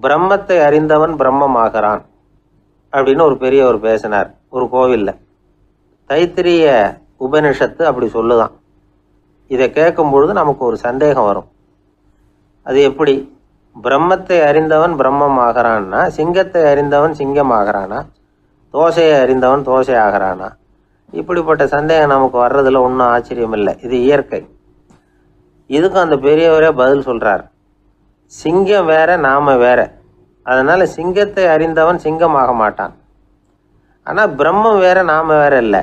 பிரம்மத்தை அறிந்தவன் பிரம்மமாகிறான் அப்படின்னு ஒரு பெரியவர் பேசினார் ஒரு கோவிலில். தைத்திரிய உபனிஷத்து அப்படி சொல்லுதான். இதை கேட்கும் பொழுது நமக்கு ஒரு சந்தேகம் வரும். அது எப்படி? பிரம்மத்தை அறிந்தவன் பிரம்மம் ஆகிறான்னா, சிங்கத்தை அறிந்தவன் சிங்கம் ஆகிறானா, தோசையை அறிந்தவன் தோசை ஆகிறானா? இப்படிப்பட்ட சந்தேகம் நமக்கு வர்றதுல ஒன்றும் ஆச்சரியம் இல்லை. இது இயற்கை. இதுக்கும் அந்த பெரியவரே பதில் சொல்றார். சிங்கம் வேற, நாம வேற. அதனால சிங்கத்தை அறிந்தவன் சிங்கம் ஆக மாட்டான். ஆனால் பிரம்மம் வேற, நாம வேற இல்லை.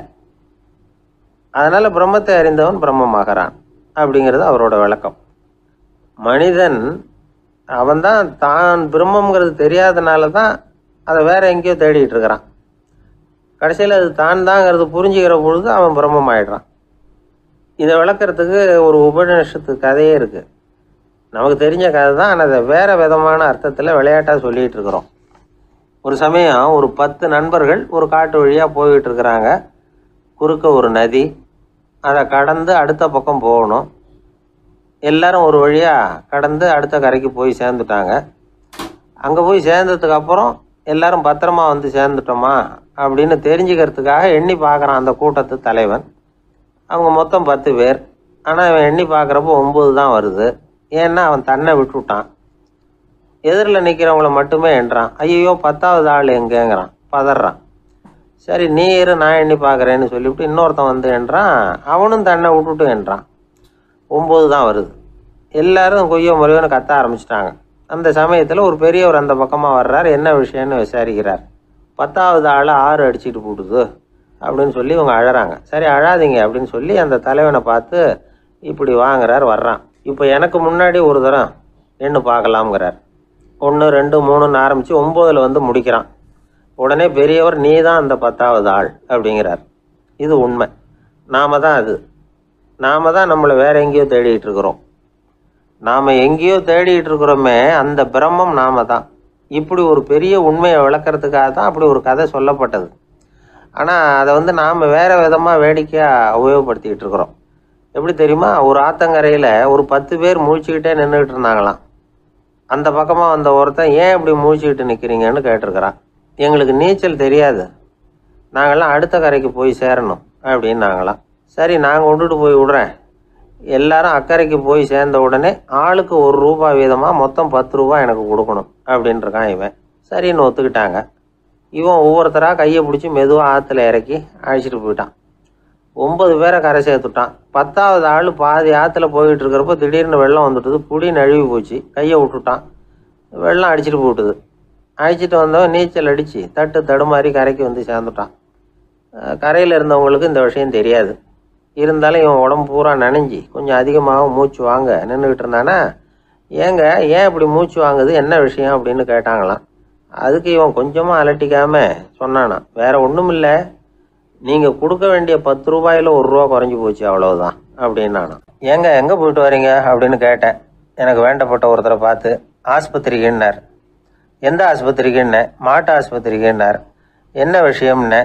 அதனால பிரம்மத்தை அறிந்தவன் பிரம்மமாகிறான் அப்படிங்கிறது அவரோட விளக்கம். மனிதன் அவன்தான் தான் பிரம்மங்கிறது தெரியாதனால தான் அதை வேற எங்கேயோ தேடிட்டு இருக்கிறான். கடைசியில் அது தான் தாங்கிறது புரிஞ்சுக்கிற பொழுது அவன் பிரம்மம் ஆயிடுறான். இதை விளக்கிறதுக்கு ஒரு உபநிஷத்து கதையே இருக்குது. நமக்கு தெரிஞ்ச கதை தான், ஆனால் அதை வேற விதமான அர்த்தத்தில் விளையாட்டாக சொல்லிகிட்டு இருக்கிறோம். ஒரு சமயம் ஒரு 10 நண்பர்கள் ஒரு காட்டு வழியாக போய்கிட்டு இருக்கிறாங்க. குறுக்க ஒரு நதி, அதை கடந்து அடுத்த பக்கம் போகணும். எல்லாரும் ஒரு வழியாக கடந்து அடுத்த கரைக்கு போய் சேர்ந்துட்டாங்க. அங்கே போய் சேர்ந்ததுக்கு அப்புறம் எல்லாரும் பத்திரமா வந்து சேர்ந்துட்டோமா அப்படின்னு தெரிஞ்சுக்கிறதுக்காக எண்ணி பார்க்குறான் அந்த கூட்டத்து தலைவன். அவங்க மொத்தம் 10 பேர். ஆனால் அவன் எண்ணி பார்க்குறப்போ 9 தான் வருது. ஏன்னா அவன் தன்னை விட்டுவிட்டான். எதிரில் நிற்கிறவங்கள மட்டுமே எண்ணுறான். ஐயோ 10வது ஆள் எங்கேங்கிறான், பதறான். சரி நீ இரு, நான் எண்ணி பார்க்குறேன்னு சொல்லிவிட்டு இன்னொருத்தன் வந்து எண்ணுறான். அவனும் தன்னை விட்டுட்டு எண்ணுறான். 9 தான் வருது. எல்லாரும் கொய்யோ முறையோன்னு கத்த ஆரம்பிச்சிட்டாங்க. அந்த சமயத்தில் ஒரு பெரியவர் அந்த பக்கமாக வர்றார். என்ன விஷயம்னு விசாரிக்கிறார். 10வது ஆளை 6 அடிச்சுட்டு போட்டுது அப்படின்னு சொல்லி இவங்க அழறாங்க. சரி அழாதீங்க அப்படின்னு சொல்லி அந்த தலைவனை பார்த்து இப்படி வாங்குறார். வர்றான். இப்போ எனக்கு முன்னாடி ஒரு தரம் எண்ணு பார்க்கலாம்ங்கிறார். 1 2 3ன்னு ஆரம்பித்து 9ல் வந்து முடிக்கிறான். உடனே பெரியவர் நீ தான் அந்த 10வது ஆள் அப்படிங்கிறார். இது உண்மை. நாம தான் அது. நாம தான் நம்மளை வேற எங்கேயோ தேடிட்டு இருக்கிறோம். நாம் எங்கேயோ தேடிட்டு இருக்கிறோமே, அந்த பிரம்மம் நாம தான். இப்படி ஒரு பெரிய உண்மையை விளக்கிறதுக்காக தான் அப்படி ஒரு கதை சொல்லப்பட்டது. ஆனால் அதை வந்து நாம் வேறு விதமாக வேடிக்கையாக உபயோகப்படுத்திக்கிட்டு இருக்கிறோம். எப்படி தெரியுமா? ஒரு ஆத்தங்கரையில் ஒரு 10 பேர் முழிச்சுக்கிட்டே நின்றுக்கிட்டு இருந்தாங்களாம். அந்த பக்கமாக வந்த ஒருத்தன் ஏன் இப்படி முழிச்சுக்கிட்டு நிற்கிறீங்கன்னு கேட்டிருக்கிறான். எங்களுக்கு நீச்சல் தெரியாது, நாங்கள்லாம் அடுத்த கரைக்கு போய் சேரணும் அப்படின்னு நாங்களாம். சரி நான் கொண்டுட்டு போய் விடுறேன். எல்லாரும் அக்கறைக்கு போய் சேர்ந்த உடனே ஆளுக்கு ₹1 வீதமாக மொத்தம் ₹10 எனக்கு கொடுக்கணும் அப்படின்ட்டுருக்கான் இவன். சரின்னு ஒத்துக்கிட்டாங்க. இவன் ஒவ்வொருத்தராக கையை பிடிச்சி மெதுவாக ஆற்றுல இறக்கி அழைச்சிட்டு போயிட்டான். 9 பேரை கரை சேர்த்துட்டான். 10வது ஆள் பாதி ஆற்றுல போயிட்டு இருக்கிறப்போ திடீர்னு வெள்ளம் வந்துட்டுது. புடி நழுவி போச்சு. கையை விட்டுட்டான். வெள்ளம் அடிச்சுட்டு போட்டுது. அழைச்சிட்டு வந்தவன் நீச்சல் அடித்து தட்டு தடுமாறி கரைக்கு வந்து சேர்ந்துட்டான். கரையில் இருந்தவங்களுக்கு இந்த விஷயம் தெரியாது. இருந்தாலும் இவன் உடம்பு பூரா நனைஞ்சி கொஞ்சம் அதிகமாக மூச்சு வாங்க நின்றுக்கிட்டு இருந்தானா, ஏங்க ஏன் இப்படி மூச்சு வாங்குது, என்ன விஷயம் அப்படின்னு கேட்டாங்களாம். அதுக்கு இவன் கொஞ்சமாக அலட்டிக்காமல் சொன்னானா, வேற ஒன்றும் இல்லை, நீங்கள் கொடுக்க வேண்டிய ₹10ல் ₹1 குறைஞ்சி போச்சு அவ்வளவுதான் அப்படின்னானா. ஏங்க எங்கே போயிட்டு வரீங்க அப்படின்னு கேட்டேன். எனக்கு வேண்டப்பட்ட ஒருத்தரை பார்த்து. ஆஸ்பத்திரிக்குன்னார். எந்த ஆஸ்பத்திரிக்குன்னே? மாட்டு ஆஸ்பத்திரிக்குன்னார். என்ன விஷயம்னே?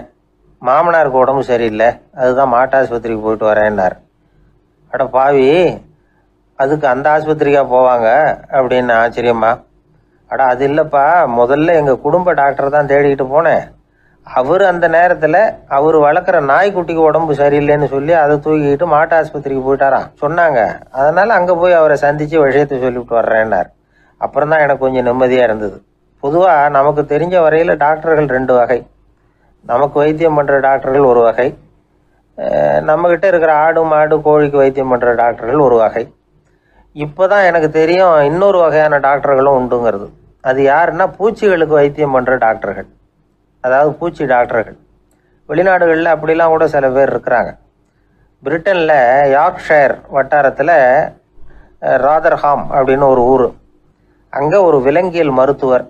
மாமனாருக்கு உடம்பு சரியில்லை, அதுதான் மாட்டு ஆஸ்பத்திரிக்கு போயிட்டு வரேன்னார். அட பாவி, அதுக்கு அந்த ஆஸ்பத்திரிக்கா போவாங்க அப்படின்னு ஆச்சரியமா. அட அது இல்லைப்பா, முதல்ல எங்கள் குடும்ப டாக்டர் தான் தேடிக்கிட்டு போனேன். அவர் அந்த நேரத்தில் அவர் வளர்க்குற நாய்க்குட்டிக்கு உடம்பு சரியில்லைன்னு சொல்லி அதை தூக்கிக்கிட்டு மாட்டு ஆஸ்பத்திரிக்கு போயிட்டாராம் சொன்னாங்க. அதனால் அங்கே போய் அவரை சந்தித்து விஷயத்தை சொல்லிவிட்டு வர்றேன்னார். அப்புறம் தான் எனக்கு கொஞ்சம் நிம்மதியாக இருந்தது. பொதுவாக நமக்கு தெரிஞ்ச வரையில் டாக்டர்கள் 2 வகை. நமக்கு வைத்தியம் பண்ணுற டாக்டர்கள் ஒரு வகை, நம்மக்கிட்ட இருக்கிற ஆடு மாடு கோழிக்கு வைத்தியம் பண்ணுற டாக்டர்கள் ஒரு வகை. இப்போ தான் எனக்கு தெரியும் இன்னொரு வகையான டாக்டர்களும் உண்டுங்கிறது. அது யாருன்னா பூச்சிகளுக்கு வைத்தியம் பண்ணுற டாக்டர்கள், அதாவது பூச்சி டாக்டர்கள். வெளிநாடுகளில் அப்படிலாம் கூட சில பேர் இருக்கிறாங்க. பிரிட்டனில் யார்க்ஷயர் வட்டாரத்தில் ராதர்ஹாம் அப்படின்னு ஒரு ஊர். அங்கே ஒரு விலங்கியல் மருத்துவர்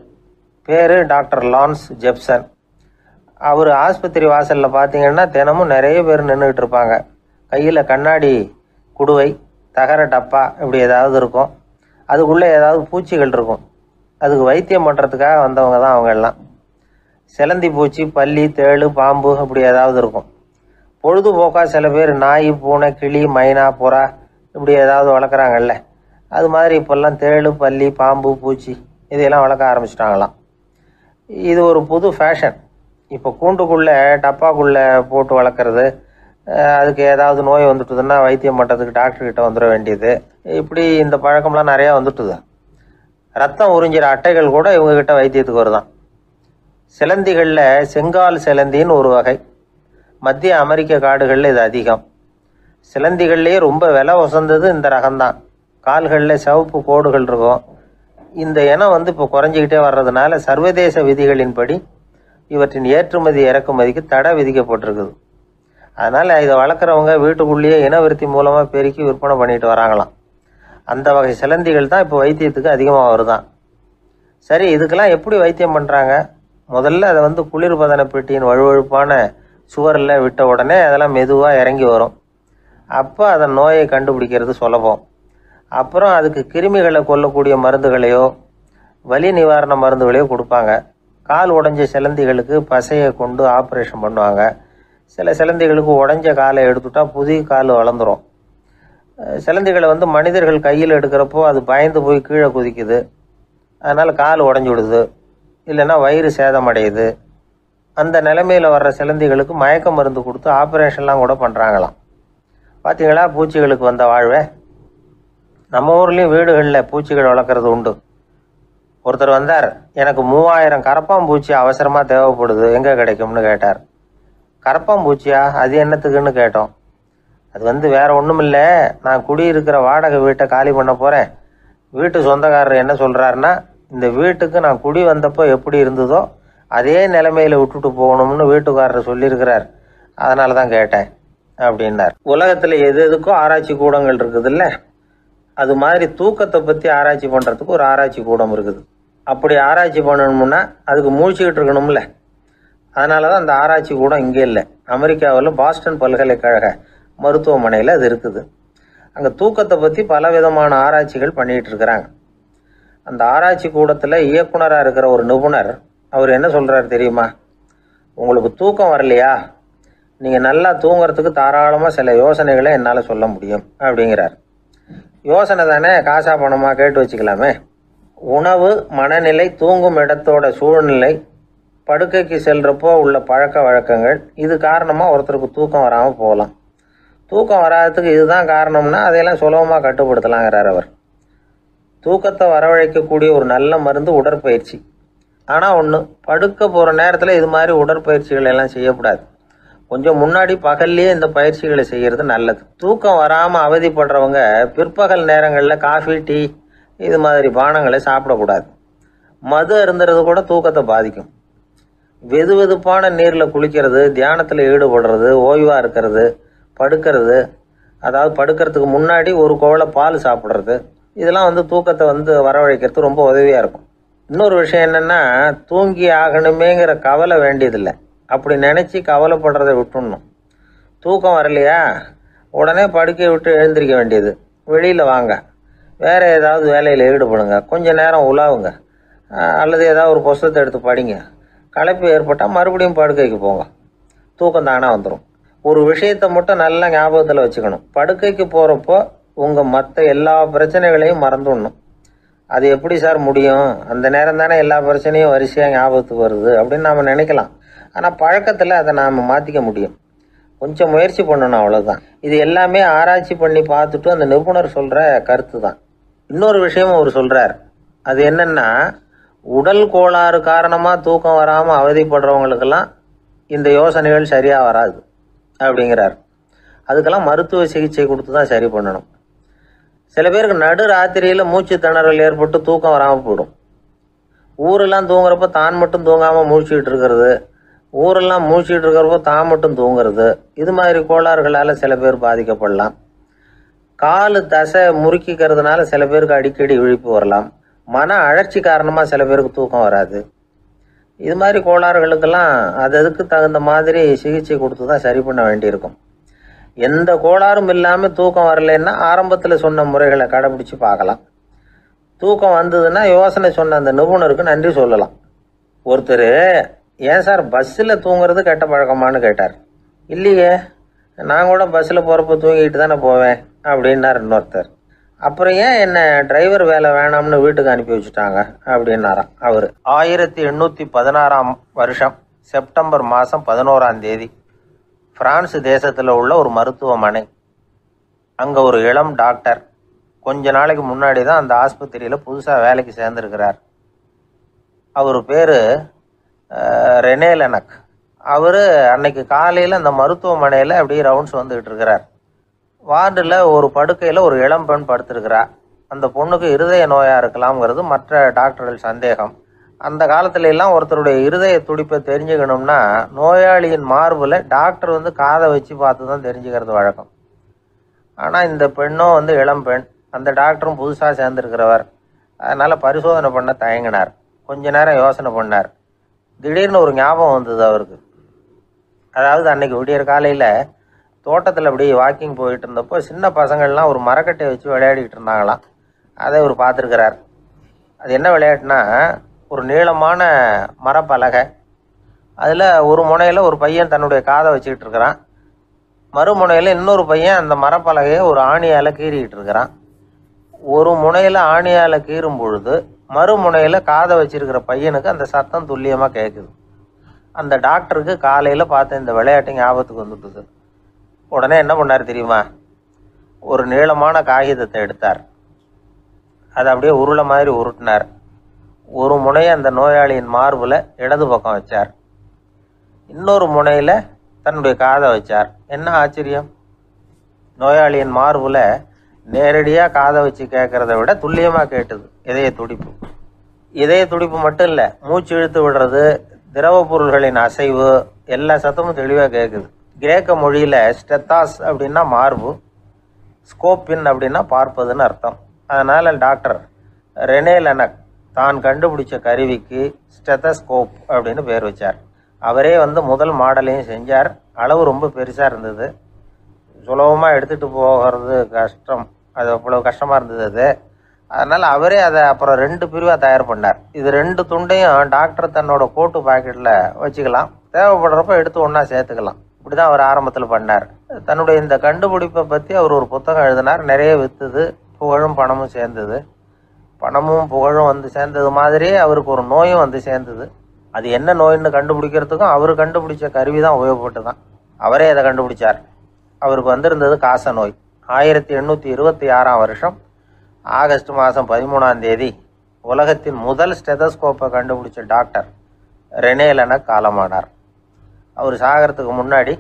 பேர் டாக்டர் லான்ஸ் ஜெப்சன். அவர் ஆஸ்பத்திரி வாசலில் பார்த்தீங்கன்னா தினமும் நிறைய பேர் நின்றுக்கிட்டு இருப்பாங்க. கையில் கண்ணாடி குடுவை, தகர டப்பா இப்படி ஏதாவது இருக்கும். அதுக்குள்ளே ஏதாவது பூச்சிகள் இருக்கும். அதுக்கு வைத்தியம் பண்ணுறதுக்காக வந்தவங்க தான் அவங்க எல்லாம். சிலந்தி பூச்சி, பல்லி, தேளு, பாம்பு இப்படி ஏதாவது இருக்கும். பொழுதுபோக்காக சில பேர் நாய், பூனை, கிளி, மைனா, புறா இப்படி ஏதாவது வளர்க்குறாங்கல்ல, அது மாதிரி இப்போல்லாம் தேளு, பல்லி, பாம்பு, பூச்சி இதையெல்லாம் வளர்க்க ஆரம்பிச்சிட்டாங்களாம். இது ஒரு புது ஃபேஷன். இப்போ கூண்டுக்குள்ளே டப்பாக்குள்ளே போட்டு வளர்க்குறது, அதுக்கு ஏதாவது நோய் வந்துட்டுதுன்னா வைத்தியம் பண்ணுறதுக்கு டாக்டர்கிட்ட வந்துட வேண்டியது, இப்படி இந்த பழக்கம்லாம் நிறையா வந்துட்டுது. ரத்தம் உறிஞ்சிற அட்டைகள் கூட இவங்ககிட்ட வைத்தியத்துக்கு வருதான். சிலந்திகளில் செங்கால் சிலந்தின்னு ஒரு வகை. மத்திய அமெரிக்க காடுகளில் இது அதிகம். சிலந்திகள்லேயே ரொம்ப விலை உசந்தது இந்த ரகம்தான். கால்களில் சிவப்பு கோடுகள் இருக்கும். இந்த இனம் இப்போ குறைஞ்சிக்கிட்டே வர்றதுனால சர்வதேச விதிகளின்படி இவற்றின் ஏற்றுமதி இறக்குமதிக்கு தடை விதிக்கப்பட்டிருக்குது. அதனால் இதை வளர்க்குறவங்க வீட்டுக்குள்ளேயே இனவிருத்தி மூலமாக பெருக்கி விற்பனை பண்ணிட்டு வராங்களாம். அந்த வகை சிலந்திகள் தான் இப்போ வைத்தியத்துக்கு அதிகமாக வருதான். சரி, இதுக்கெல்லாம் எப்படி வைத்தியம் பண்ணுறாங்க? முதல்ல அதை குளிர்பதன பெட்டியின் வழுவழுப்பான சுவரில் விட்ட உடனே அதெல்லாம் மெதுவாக இறங்கி வரும். அப்போ அதன் நோயை கண்டுபிடிக்கிறது சுலபம். அப்புறம் அதுக்கு கிருமிகளை கொல்லக்கூடிய மருந்துகளையோ வலி நிவாரண மருந்துகளையோ கொடுப்பாங்க. கால் உடைஞ்ச சிலந்திகளுக்கு பசையை கொண்டு ஆப்ரேஷன் பண்ணுவாங்க. சில சிலந்திகளுக்கு உடைஞ்ச காலை எடுத்துட்டா புதிய கால் வளர்ந்துடும். சிலந்திகளை மனிதர்கள் கையில் எடுக்கிறப்போ அது பயந்து போய் கீழே குதிக்குது. அதனால் கால் உடஞ்சி விடுது, இல்லைன்னா வயிறு சேதமடையுது. அந்த நிலைமையில் வர்ற சிலந்திகளுக்கு மயக்க மருந்து கொடுத்து ஆப்ரேஷன்லாம் கூட பண்ணுறாங்களாம். பார்த்தீங்களா பூச்சிகளுக்கு வந்த வாழ்வே. நம்ம ஊர்லேயும் வீடுகளில் பூச்சிகள் வளர்க்குறது உண்டு. ஒருத்தர் வந்தார், எனக்கு 3000 கரப்பாம்பூச்சி அவசரமாக தேவைப்படுது, எங்கே கிடைக்கும்னு கேட்டார். கரப்பாம்பூச்சியா? அது என்னத்துக்குன்னு கேட்டோம். அது வேற ஒன்றும் இல்லை, நான் குடியிருக்கிற வாடகை வீட்டை காலி பண்ண போகிறேன். வீட்டு சொந்தக்காரர் என்ன சொல்கிறாருன்னா, இந்த வீட்டுக்கு நான் குடி வந்தப்போ எப்படி இருந்ததோ அதே நிலைமையில் விட்டுட்டு போகணும்னு வீட்டுக்காரர் சொல்லியிருக்கிறார், அதனால தான் கேட்டேன் அப்படின்னார். உலகத்தில் எது எதுக்கோ ஆராய்ச்சி கூடங்கள் இருக்குதுல்ல, அது மாதிரி தூக்கத்தை பற்றி ஆராய்ச்சி பண்ணுறதுக்கு ஒரு ஆராய்ச்சி கூடம் இருக்குது. அப்படி ஆராய்ச்சி பண்ணணும்னா அதுக்கு மூழ்கிக்கிட்டு இருக்கணும்ல. அதனால தான் அந்த ஆராய்ச்சி கூடம் இங்கே இல்லை. அமெரிக்காவில் பாஸ்டன் பல்கலைக்கழக மருத்துவமனையில் அது இருக்குது. அங்கே தூக்கத்தை பற்றி பலவிதமான ஆராய்ச்சிகள் பண்ணிகிட்டு இருக்கிறாங்க. அந்த ஆராய்ச்சி கூடத்தில் இயக்குனராக இருக்கிற ஒரு நிபுணர், அவர் என்ன சொல்கிறார் தெரியுமா? உங்களுக்கு தூக்கம் வரலையா, நீங்கள் நல்லா தூங்குறதுக்கு தாராளமாக சில யோசனைகளை என்னால் சொல்ல முடியும் அப்படிங்கிறார். யோசனை தானே, காசா பணமாக கேட்டு வச்சுக்கலாமே. உணவு, மனநிலை, தூங்கும் இடத்தோட சூழ்நிலை, படுக்கைக்கு செல்றப்போ உள்ள பழக்க வழக்கங்கள், இது காரணமாக ஒருத்தருக்கு தூக்கம் வராமல் போகலாம். தூக்கம் வராததுக்கு இதுதான் காரணம்னா அதையெல்லாம் சுலபமாக கட்டுப்படுத்தலாங்கிறார் அவர். தூக்கத்தை வரவழைக்கக்கூடிய ஒரு நல்ல மருந்து உடற்பயிற்சி. ஆனால் ஒன்று, படுக்க போகிற நேரத்தில் இது மாதிரி உடற்பயிற்சிகள் எல்லாம் செய்யக்கூடாது. கொஞ்சம் முன்னாடி பகல்லையே இந்த பயிற்சிகளை செய்கிறது நல்லது. தூக்கம் வராமல் அவதிப்படுறவங்க பிற்பகல் நேரங்களில் காஃபி, டீ இது மாதிரி பானங்களை சாப்பிடக்கூடாது. மது அருந்துறது கூட தூக்கத்தை பாதிக்கும். வெது வெதுப்பான நீரில் குளிக்கிறது, தியானத்தில் ஈடுபடுறது, ஓய்வாக இருக்கிறது, படுக்கிறது, அதாவது படுக்கிறதுக்கு முன்னாடி ஒரு கோவலை பால் சாப்பிட்றது, இதெல்லாம் தூக்கத்தை வரவழைக்கிறது ரொம்ப உதவியாக இருக்கும். இன்னொரு விஷயம் என்னென்னா, தூங்கி ஆகணுமேங்கிற கவலை வேண்டியதில்லை. அப்படி நினச்சி கவலைப்படுறதை விட்டுடணும். தூக்கம் வரலையா, உடனே படுக்கையை விட்டு எழுந்திரிக்க வேண்டியது. வெளியில் வாங்க, வேறு ஏதாவது வேலையில் ஈடுபடுங்க, கொஞ்சம் நேரம் உலாவுங்க, அல்லது ஏதாவது ஒரு புஸ்தகத்தை எடுத்து படிங்க. களைப்பு ஏற்பட்டால் மறுபடியும் படுக்கைக்கு போங்க, தூக்கம் தானே வந்துடும். ஒரு விஷயத்தை மட்டும் நல்லா ஞாபகத்தில் வச்சுக்கணும். படுக்கைக்கு போகிறப்போ உங்கள் மற்ற எல்லா பிரச்சனைகளையும் மறந்துடணும். அது எப்படி சார் முடியும், அந்த நேரம் தானே எல்லா பிரச்சனையும் வரிசையாக ஞாபகத்துக்கு வருது அப்படின்னு நாம் நினைக்கலாம். ஆனால் பழக்கத்தில் அதை நாம் மாற்றிக்க முடியும். கொஞ்சம் முயற்சி பண்ணணும், அவ்வளோதான். இது எல்லாமே ஆராய்ச்சி பண்ணி பார்த்துட்டு அந்த நிபுணர் சொல்கிற கருத்து தான். இன்னொரு விஷயமும் அவர் சொல்கிறார். அது என்னென்னா, உடல் கோளாறு காரணமாக தூக்கம் வராமல் அவதிப்படுறவங்களுக்கெல்லாம் இந்த யோசனைகள் சரியாக வராது அப்படிங்கிறார். அதுக்கெல்லாம் மருத்துவ சிகிச்சை கொடுத்து தான் சரி பண்ணணும். சில பேருக்கு நடு ராத்திரியில் மூச்சு திணறல் ஏற்பட்டு தூக்கம் வராமல் போயிடும். ஊரெல்லாம் தூங்குறப்ப தான் மட்டும் தூங்காமல் மூழ்கிட்டு இருக்கிறது, ஊரெல்லாம் மூழ்கிட்டு இருக்கிறப்போ தான் மட்டும் தூங்குறது, இது மாதிரி கோளாறுகளால் சில பேர் பாதிக்கப்படலாம். காலு தசை முறுக்கிக்கிறதுனால சில பேருக்கு அடிக்கடி விழிப்பு வரலாம். மன அழற்சி காரணமாக சில பேருக்கு தூக்கம் வராது. இது மாதிரி கோளாறுகளுக்கெல்லாம் அதுக்கு தகுந்த மாதிரி சிகிச்சை கொடுத்து தான் சரி பண்ண வேண்டியிருக்கும். எந்த கோளாறும் இல்லாமல் தூக்கம் வரலைன்னா ஆரம்பத்தில் சொன்ன முறைகளை கடைபிடிச்சு பார்க்கலாம். தூக்கம் வந்ததுன்னா யோசனை சொன்ன அந்த நிபுணருக்கு நன்றி சொல்லலாம். ஒருத்தர், ஏன் சார் பஸ்ஸில் தூங்குறது கெட்ட பழக்கமானு கேட்டார். இல்லையே, நான் கூட பஸ்ஸில் போகிறப்ப தூங்கிட்டு தானே போவேன் அப்படின்னார் இன்னொருத்தர். அப்புறம் ஏன் என்ன டிரைவர் வேலை வேணாம்னு வீட்டுக்கு அனுப்பி வச்சுட்டாங்க அப்படின்னாராம் அவர். 1816 வருஷம் செப்டம்பர் மாதம் 11ஆம் தேதி பிரான்ஸ் தேசத்தில் உள்ள ஒரு மருத்துவமனை. அங்கே ஒரு இளம் டாக்டர் கொஞ்ச நாளைக்கு முன்னாடி தான் அந்த ஆஸ்பத்திரியில் புதுசாக வேலைக்கு சேர்ந்துருக்கிறார். அவர் பேர் ரெனே லெனக். அவர் அன்னைக்கு காலையில் அந்த மருத்துவமனையில் அப்படியே ரவுண்ட்ஸ் வந்துக்கிட்டு இருக்கிறார். வார்டில் ஒரு படுக்கையில் ஒரு இளம் பெண் படுத்திருக்கிறா. அந்த பொண்ணுக்கு இருதய நோயாக இருக்கலாம்ங்கிறது மற்ற டாக்டர்கள் சந்தேகம். அந்த காலத்துல எல்லாம் ஒருத்தருடைய இருதய துடிப்பை தெரிஞ்சுக்கணும்னா நோயாளியின் மார்பில் டாக்டர் காதை வச்சு பார்த்து தான் தெரிஞ்சுக்கிறது வழக்கம். ஆனால் இந்த பெண்ணும் இளம் பெண், அந்த டாக்டரும் புதுசாக சேர்ந்துருக்கிறவர். அதனால் பரிசோதனை பண்ண தயங்கினார். கொஞ்ச நேரம் யோசனை பண்ணார். திடீர்னு ஒரு ஞாபகம் வந்தது அவருக்கு. அதாவது அன்னைக்கு விடியற் காலையில் தோட்டத்தில் அப்படியே வாக்கிங் போயிட்டு இருந்தப்போ சின்ன பசங்கள்லாம் ஒரு மரக்கட்டையை வச்சு விளையாடிக்கிட்டு இருந்தாங்களாம். அதை இவர் பார்த்துருக்கிறார். அது என்ன விளையாட்டுனா, ஒரு நீளமான மரப்பலகை, அதில் ஒரு முனையில் ஒரு பையன் தன்னுடைய காதை வச்சுக்கிட்டு இருக்கிறான், மறுமுனையில் இன்னொரு பையன் அந்த மரப்பலகையை ஒரு ஆணியால் கீறிக்கிட்டு இருக்கிறான். ஒரு முனையில் ஆணியால் கீறும் பொழுது மறுமுனையில் காதை வச்சிருக்கிற பையனுக்கு அந்த சத்தம் துல்லியமாக கேட்குது. அந்த டாக்டருக்கு காலையில் பார்த்த இந்த விளையாட்டு ஞாபகத்துக்கு வந்துட்டுது. உடனே என்ன பண்ணார் தெரியுமா? ஒரு நீளமான காகிதத்தை எடுத்தார். அதை அப்படியே உருளை மாதிரி உருட்டினார். ஒரு முனையை அந்த நோயாளியின் மார்பில் இடது பக்கம் வச்சார், இன்னொரு முனையில் தன்னுடைய காதை வச்சார். என்ன ஆச்சரியம்! நோயாளியின் மார்பில் நேரடியாக காதை வச்சு கேட்குறத விட துல்லியமாக கேட்டுது இதய துடிப்பு. இதய துடிப்பு மட்டும் இல்லை, மூச்சு இழுத்து விடுறது, திரவ பொருள்களின் அசைவு, எல்லா சத்தமும் தெளிவாக கேட்குது. கிரேக்க மொழியில் ஸ்டெத்தாஸ் அப்படின்னா மார்பு, ஸ்கோப்பின் அப்படின்னா பார்ப்பதுன்னு அர்த்தம். அதனால் டாக்டர் ரெனே லெனக் தான் கண்டுபிடிச்ச கருவிக்கு ஸ்டெத்தஸ்கோப் அப்படின்னு பேர் வச்சார். அவரே முதல் மாடலையும் செஞ்சார். அளவு ரொம்ப பெருசாக இருந்தது, சுலபமாக எடுத்துகிட்டு போகிறது கஷ்டம், அது அவ்வளோ கஷ்டமாக இருந்தது அது. அதனால் அவரே அதை அப்புறம் 2 பிரிவாக தயார் பண்ணார். இது 2 துண்டையும் டாக்டர் தன்னோட கோட்டு பாக்கெட்டில் வச்சுக்கலாம், தேவைப்படுறப்ப எடுத்து ஒன்றா சேர்த்துக்கலாம். இப்படி தான் அவர் ஆரம்பத்தில் பண்ணார். தன்னுடைய இந்த கண்டுபிடிப்பை பற்றி அவர் ஒரு புத்தகம் எழுதினார். நிறைய விற்றுது, புகழும் பணமும் சேர்ந்தது. பணமும் புகழும் சேர்ந்தது மாதிரியே அவருக்கு ஒரு நோயும் சேர்ந்தது. அது என்ன நோயின்னு கண்டுபிடிக்கிறதுக்கும் அவர் கண்டுபிடிச்ச கருவி தான் உபயோகப்பட்டு தான். அவரே அதை கண்டுபிடிச்சார். அவருக்கு வந்திருந்தது காச நோய். 1826 வருஷம் ஆகஸ்ட் மாதம் 13ஆம் தேதி உலகத்தின் முதல் ஸ்டெதஸ்கோப்பை கண்டுபிடிச்ச டாக்டர் ரெனே லெனக் காலமானார். அவர் சாகிறதுக்கு முன்னாடி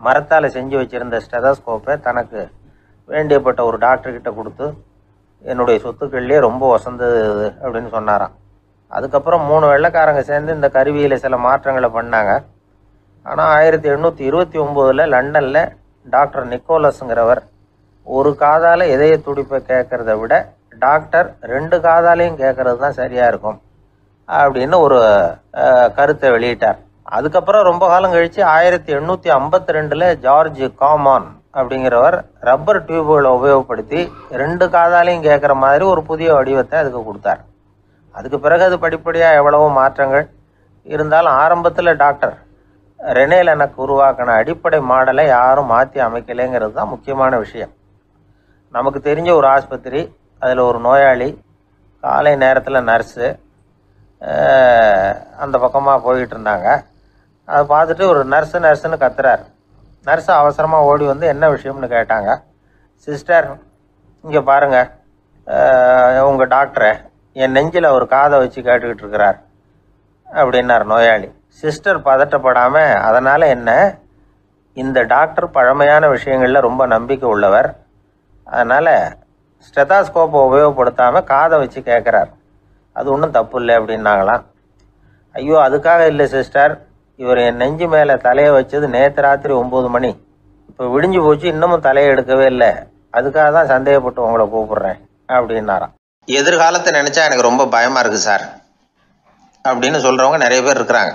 மரத்தால் செஞ்சு வச்சுருந்த ஸ்டெதஸ்கோப்பை தனக்கு வேண்டியப்பட்ட ஒரு டாக்டர்கிட்ட கொடுத்து, என்னுடைய சொத்துக்கள்லேயே ரொம்ப வசந்தது அப்படின்னு சொன்னாராம். அதுக்கப்புறம் 3 வெள்ளைக்காரங்க சேர்ந்து இந்த கருவியில் சில மாற்றங்களை பண்ணாங்க. ஆனால் 1829 லண்டனில் டாக்டர் நிக்கோலஸுங்கிறவர் ஒரு காதால் இதய துடிப்பை கேட்குறத விட டாக்டர் 2 காதாலையும் கேட்கறது தான் சரியாக இருக்கும் அப்படின்னு ஒரு கருத்தை வெளியிட்டார். அதுக்கப்புறம் ரொம்ப காலம் கழித்து 1852 ஜார்ஜ் காமான் அப்படிங்கிறவர் ரப்பர் டியூபுகளை உபயோகப்படுத்தி 2 காதாலையும் கேட்குற மாதிரி ஒரு புதிய வடிவத்தை அதுக்கு கொடுத்தார். அதுக்கு பிறகு அது படிப்படியாக எவ்வளவோ மாற்றங்கள் இருந்தாலும் ஆரம்பத்தில் டாக்டர் ரெனே லெனக் உருவாக்கின அடிப்படை மாடலை யாரும் மாற்றி அமைக்கலைங்கிறது தான் முக்கியமான விஷயம். நமக்கு தெரிஞ்ச ஒரு ஆஸ்பத்திரி, அதில் ஒரு நோயாளி, காலை நேரத்தில் நர்ஸு அந்த பக்கமாக போயிட்டு இருந்தாங்க. அதை பார்த்துட்டு ஒரு நர்ஸுன்னு கத்துறார். நர்ஸு அவசரமாக ஓடி என்ன விஷயம்னு கேட்டாங்க. சிஸ்டர், இங்கே பாருங்கள், உங்கள் டாக்டரை என் நெஞ்சில் ஒரு காதை வச்சு கேட்டுக்கிட்டு இருக்கிறார் அப்படின்னார் நோயாளி. சிஸ்டர் பதட்டப்படாமல், அதனால் என்ன, இந்த டாக்டர் பழமையான விஷயங்களில் ரொம்ப நம்பிக்கை உள்ளவர், அதனால் ஸ்டெதாஸ்கோப்பை உபயோகப்படுத்தாமல் காதை வச்சு கேட்குறார், அது ஒன்றும் தப்பு இல்லை அப்படின்னாங்களாம். ஐயோ, அதுக்காக இல்லை சிஸ்டர், இவர் என் நெஞ்சு மேலே தலையை வச்சது நேற்று ராத்திரி 9 மணி, இப்போ விடிஞ்சு போச்சு, இன்னமும் தலையை எடுக்கவே இல்லை, அதுக்காக தான் சந்தேகப்பட்டு உங்களை கூப்பிடுறேன் அப்படின்னாராம். எதிர்காலத்தை நினச்சா எனக்கு ரொம்ப பயமாக இருக்குது சார் அப்படின்னு சொல்கிறவங்க நிறைய பேர் இருக்கிறாங்க.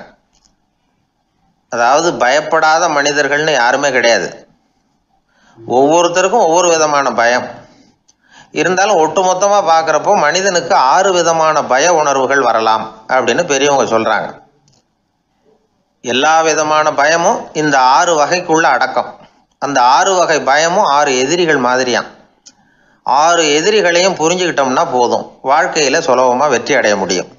அதாவது பயப்படாத மனிதர்கள்னு யாருமே கிடையாது. ஒவ்வொருத்தருக்கும் ஒவ்வொரு விதமான பயம் இருந்தாலும் ஒட்டுமொத்தமாக பார்க்குறப்போ மனிதனுக்கு 6 விதமான பய உணர்வுகள் வரலாம் அப்படின்னு பெரியவங்க சொல்கிறாங்க. எல்லா விதமான பயமும் இந்த 6 வகைக்குள்ள அடக்கம். அந்த 6 வகை பயமும் 6 எதிரிகள் மாதிரியாம். 6 எதிரிகளையும் புரிஞ்சுக்கிட்டோம்னா போதும், வாழ்க்கையில் சுலபமாக வெற்றி அடைய முடியும்.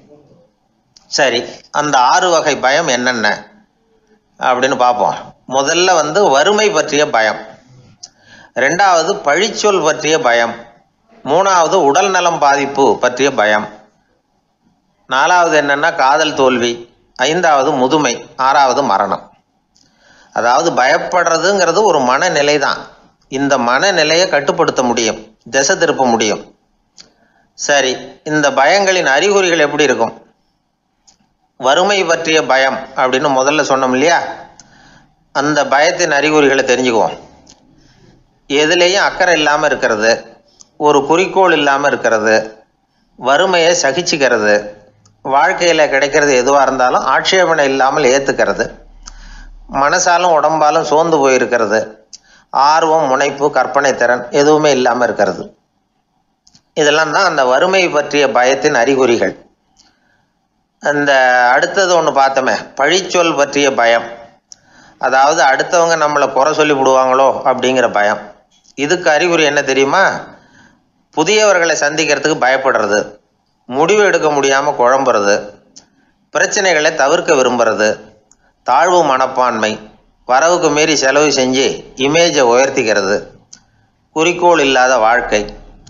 சரி, அந்த 6 வகை பயம் என்னென்ன அப்படின்னு பார்ப்போம். முதல்ல வறுமை பற்றிய பயம், 2வது பழிச்சொல் பற்றிய பயம், 3வது உடல் நலம் பாதிப்பு பற்றிய பயம், 4வது என்னன்னா காதல் தோல்வி, 5வது முதுமை, 6வது மரணம். அதாவது பயப்படுறதுங்கிறது ஒரு மனநிலை தான். இந்த மனநிலையை கட்டுப்படுத்த முடியும், திசை திருப்ப முடியும். சரி, இந்த பயங்களின் அறிகுறிகள் எப்படி இருக்கும்? வறுமை பற்றிய பயம் அப்படின்னு முதல்ல சொன்னோம் இல்லையா, அந்த பயத்தின் அறிகுறிகளை தெரிஞ்சுக்குவோம். எதுலேயும் அக்கறை இல்லாமல் இருக்கிறது, ஒரு குறிக்கோள் இல்லாமல் இருக்கிறது, வறுமையை சகிச்சுக்கிறது, வாழ்க்கையில் கிடைக்கிறது எதுவாக இருந்தாலும் ஆட்சேபனை இல்லாமல் ஏற்றுக்கிறது, மனசாலும் உடம்பாலும் சோர்ந்து போயிருக்கிறது, ஆர்வம், முனைப்பு, கற்பனை திறன் எதுவுமே இல்லாமல் இருக்கிறது. இதெல்லாம் தான் அந்த வறுமை பற்றிய பயத்தின் அறிகுறிகள். அந்த அடுத்தது ஒன்று பார்த்தோமே, பழிச்சொல் பற்றிய பயம். அதாவது அடுத்தவங்க நம்மளை குறை சொல்லி விடுவாங்களோ அப்படிங்கிற பயம். இதுக்கு அறிகுறி என்ன தெரியுமா? புதியவர்களை சந்திக்கிறதுக்கு பயப்படுறது, முடிவு எடுக்க முடியாமல் குழம்புறது, பிரச்சனைகளை தவிர்க்க விரும்புறது, தாழ்வு மனப்பான்மை, வரவுக்கு மீறி செலவு செஞ்சு இமேஜை உயர்த்திக்கிறது, குறிக்கோள் இல்லாத வாழ்க்கை,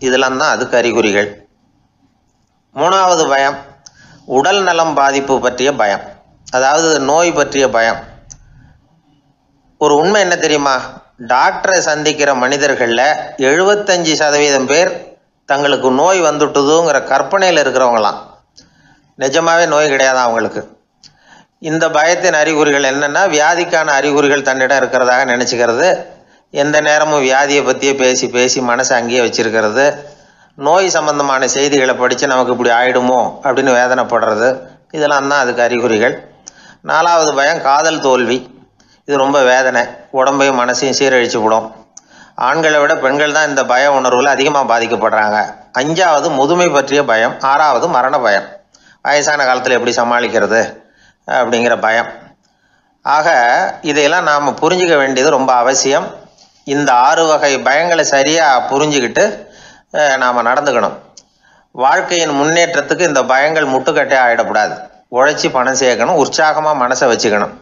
இதெல்லாம் தான் அதுக்கு அறிகுறிகள். 3வது பயம் உடல் நலம் பாதிப்பு பற்றிய பயம், அதாவது நோய் பற்றிய பயம். ஒரு உண்மை என்ன தெரியுமா? டாக்டரை சந்திக்கிற மனிதர்களில் 75% பேர் தங்களுக்கு நோய் வந்துட்டுதுங்கிற கற்பனையில் இருக்கிறவங்களாம். நிஜமாவே நோய் கிடையாது அவங்களுக்கு. இந்த பயத்தின் அறிகுறிகள் என்னென்னா, வியாதிக்கான அறிகுறிகள் தன்னிடம் இருக்கிறதாக நினச்சிக்கிறது, எந்த நேரமும் வியாதியை பற்றியே பேசி பேசி மனசை அங்கேயே வச்சிருக்கிறது, நோய் சம்பந்தமான செய்திகளை படித்து நமக்கு இப்படி ஆயிடுமோ அப்படின்னு வேதனைப்படுறது, இதெல்லாம் தான் அதுக்கு அறிகுறிகள். 4வது பயம் காதல் தோல்வி. இது ரொம்ப வேதனை, உடம்பையும் மனசையும் சீரழிச்சு விடும். ஆண்களை விட பெண்கள் தான் இந்த பய உணர்வில் அதிகமாக பாதிக்கப்படுறாங்க. 5வது முதுமை பற்றிய பயம். 6வது மரண பயம், வயசான காலத்தில் எப்படி சமாளிக்கிறது அப்படிங்கிற பயம். ஆக இதையெல்லாம் நாம் புரிஞ்சிக்க வேண்டியது ரொம்ப அவசியம். இந்த 6 வகை பயங்களை சரியாக புரிஞ்சுக்கிட்டு நாம் நடந்துக்கணும். வாழ்க்கையின் முன்னேற்றத்துக்கு இந்த பயங்கள் முட்டுக்கட்டே ஆகிடக்கூடாது. உழைச்சி பணம் சேர்க்கணும், உற்சாகமாக மனசை வச்சுக்கணும்.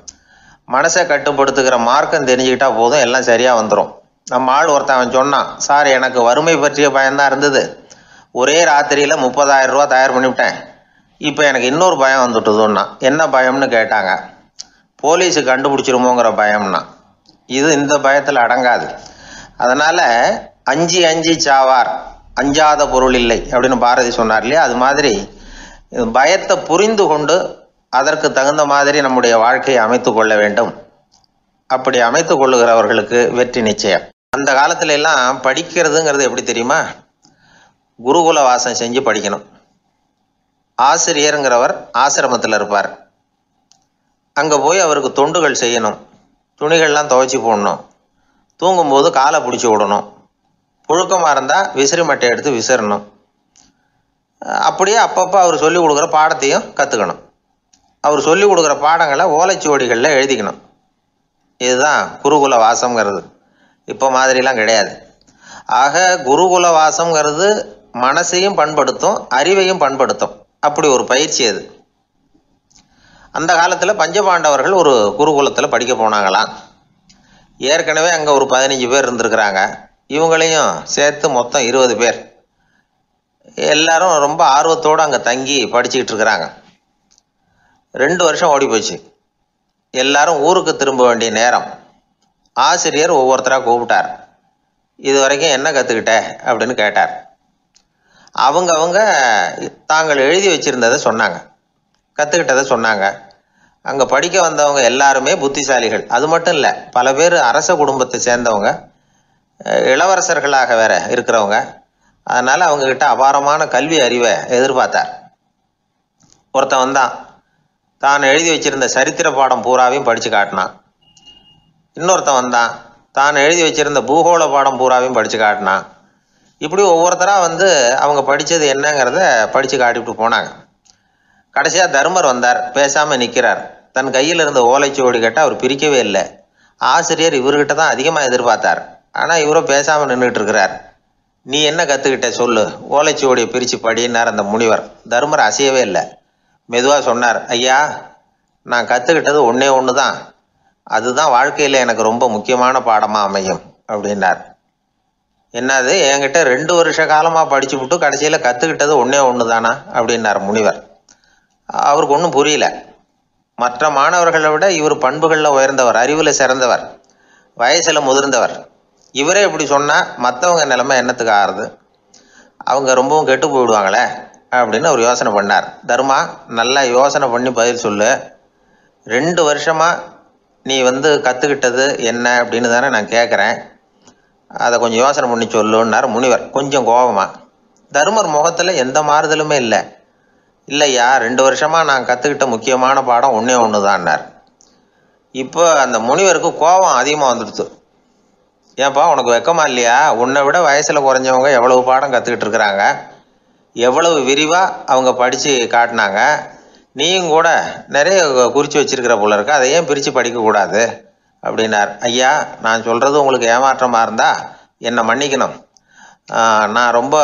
மனசை கட்டுப்படுத்துகிற மார்க்கம் தெரிஞ்சுக்கிட்டா போதும், எல்லாம் சரியாக வந்துடும். நம்ம ஆள் ஒருத்தன் சொன்னான், சார் எனக்கு வறுமை பற்றிய பயம்தான் இருந்தது, ஒரே ராத்திரியில் 30,000 ரூபா தயார் பண்ணிவிட்டேன், இப்போ எனக்கு இன்னொரு பயம் வந்துட்டுதுன்னா. என்ன பயம்னு கேட்டாங்க. போலீஸு கண்டுபிடிச்சிருமோங்கிற பயம்னா. இது இந்த பயத்தில் அடங்காது. அதனால் அஞ்சி அஞ்சி சாவார், அஞ்சாத பொருள் இல்லை அப்படின்னு பாரதி சொன்னார் இல்லையா, அது மாதிரி பயத்தை புரிந்து கொண்டு அதற்கு தகுந்த மாதிரி நம்முடைய வாழ்க்கையை அமைத்து கொள்ள வேண்டும். அப்படி அமைத்து கொள்ளுகிறவர்களுக்கு வெற்றி நிச்சயம். அந்த காலத்துல எல்லாம் படிக்கிறதுங்கிறது எப்படி தெரியுமா? குருகுல வாசம் செஞ்சு படிக்கணும். ஆசிரியருங்கிறவர் ஆசிரமத்தில் இருப்பார். அங்கே போய் அவருக்கு தொண்டுகள் செய்யணும், துணிகள்லாம் துவைச்சி போடணும், தூங்கும்போது காலை பிடிச்சி விடணும், புழுக்கமாக இருந்தால் விசிறி மட்டை எடுத்து விசிறணும். அப்படியே அப்பப்போ அவர் சொல்லிக் கொடுக்குற பாடத்தையும் கற்றுக்கணும். அவர் சொல்லிக் கொடுக்குற பாடங்களை ஓலைச்சுவடிகளில் எழுதிக்கணும். இதுதான் குருகுல வாசம்ங்கிறது. இப்போ மாதிரிலாம் கிடையாது. ஆக குருகுல வாசம்ங்கிறது மனசையும் பண்படுத்தும், அறிவையும் பண்படுத்தும். அப்படி ஒரு பயிற்சி அது. அந்த காலத்தில் பஞ்சபாண்டவர்கள் ஒரு குருகுலத்தில் படிக்க போனாங்களாம். ஏற்கனவே அங்கே ஒரு 15 பேர் இருந்திருக்கிறாங்க. இவங்களையும் சேர்த்து மொத்தம் 20 பேர். எல்லாரும் ரொம்ப ஆர்வத்தோடு அங்கே தங்கி படிச்சுக்கிட்டு இருக்கிறாங்க. 2 வருஷம் ஓடி போச்சு. எல்லாரும் ஊருக்கு திரும்ப வேண்டிய நேரம். ஆசிரியர் ஒவ்வொருத்தராக கூப்பிட்டார். இது வரைக்கும் என்ன கற்றுக்கிட்ட அப்படின்னு கேட்டார். அவங்க தாங்கள் எழுதி வச்சுருந்ததை சொன்னாங்க, கற்றுக்கிட்டதை சொன்னாங்க. அங்கே படிக்க வந்தவங்க எல்லாருமே புத்திசாலிகள். அது மட்டும் இல்லை, பல பேர் அரச குடும்பத்தை சேர்ந்தவங்க, இளவரசர்களாக வேற இருக்கிறவங்க. அதனால் அவங்கக்கிட்ட அபாரமான கல்வி அறிவை எதிர்பார்த்தார். ஒருத்தன் வந்தான், தான் எழுதி வச்சிருந்த சரித்திர பாடம் பூராவையும் படித்து காட்டினான். இன்னொருத்தன் வந்தான், தான் எழுதி வச்சிருந்த பூகோள பாடம் பூராவையும் படித்து காட்டினான். இப்படி ஒவ்வொருத்தராக அவங்க படித்தது என்னங்கிறத படித்து காட்டிவிட்டு போனாங்க. கடைசியாக தர்மர் வந்தார், பேசாமல் நிற்கிறார். தன் கையில் இருந்த ஓலைச்சுவடி கேட்டால் அவர் பிரிக்கவே இல்லை. ஆசிரியர் இவர்கிட்ட தான் அதிகமாக எதிர்பார்த்தார். ஆனால் இவரும் பேசாமல் நின்றுட்டு இருக்கிறார். நீ என்ன கற்றுக்கிட்ட சொல்லு, ஓலைச்சுவடியை பிரித்து படினார் அந்த முனிவர். தருமர் அசையவே இல்லை. மெதுவாக சொன்னார், ஐயா, நான் கற்றுக்கிட்டது ஒன்றே ஒன்று தான். அதுதான் வாழ்க்கையில் எனக்கு ரொம்ப முக்கியமான பாடமாக அமையும் அப்படின்னார். என்னது, என்கிட்ட 2 வருஷ காலமாக படிச்சு விட்டு கடைசியில் கற்றுக்கிட்டது ஒன்றே ஒன்று தானா அப்படின்னார் முனிவர். அவருக்கு ஒன்றும் புரியல. மற்ற மாணவர்களை விட இவர் பண்புகளில் உயர்ந்தவர், அறிவில் சிறந்தவர், வயசில் முதிர்ந்தவர். இவரே இப்படி சொன்னால் மற்றவங்க நிலைமை என்னத்துக்கு ஆறுது? அவங்க ரொம்பவும் கெட்டு போயிடுவாங்களே அப்படின்னு அவர் யோசனை பண்ணார். தர்மா, நல்லா யோசனை பண்ணி பதில் சொல்லு. 2 வருஷமாக நீ கற்றுக்கிட்டது என்ன அப்படின்னு தானே நான் கேட்குறேன். அதை கொஞ்சம் யோசனை பண்ணி சொல்லுன்னார் முனிவர் கொஞ்சம் கோபமாக. தருமர் முகத்தில் எந்த மாறுதலுமே இல்லை. இல்லையா, 2 வருஷமாக நான் கற்றுக்கிட்ட முக்கியமான பாடம் ஒன்றே ஒன்று தான்னார். இப்போ அந்த முனிவருக்கு கோபம் அதிகமாக வந்துடுச்சு. ஏன்பா, உனக்கு வெக்கமா இல்லையா? உன்னை விட வயசில் குறைஞ்சவங்க எவ்வளவு பாடம் கற்றுக்கிட்டு இருக்கிறாங்க, எவ்வளவு விரிவாக அவங்க படித்து காட்டினாங்க. நீயும் கூட நிறைய குறித்து வச்சிருக்கிற போல இருக்கு, அதை ஏன் பிரித்து படிக்கக்கூடாது அப்படின்னார். ஐயா, நான் சொல்கிறது உங்களுக்கு ஏமாற்றமாக இருந்தால் என்னை மன்னிக்கணும். நான் ரொம்ப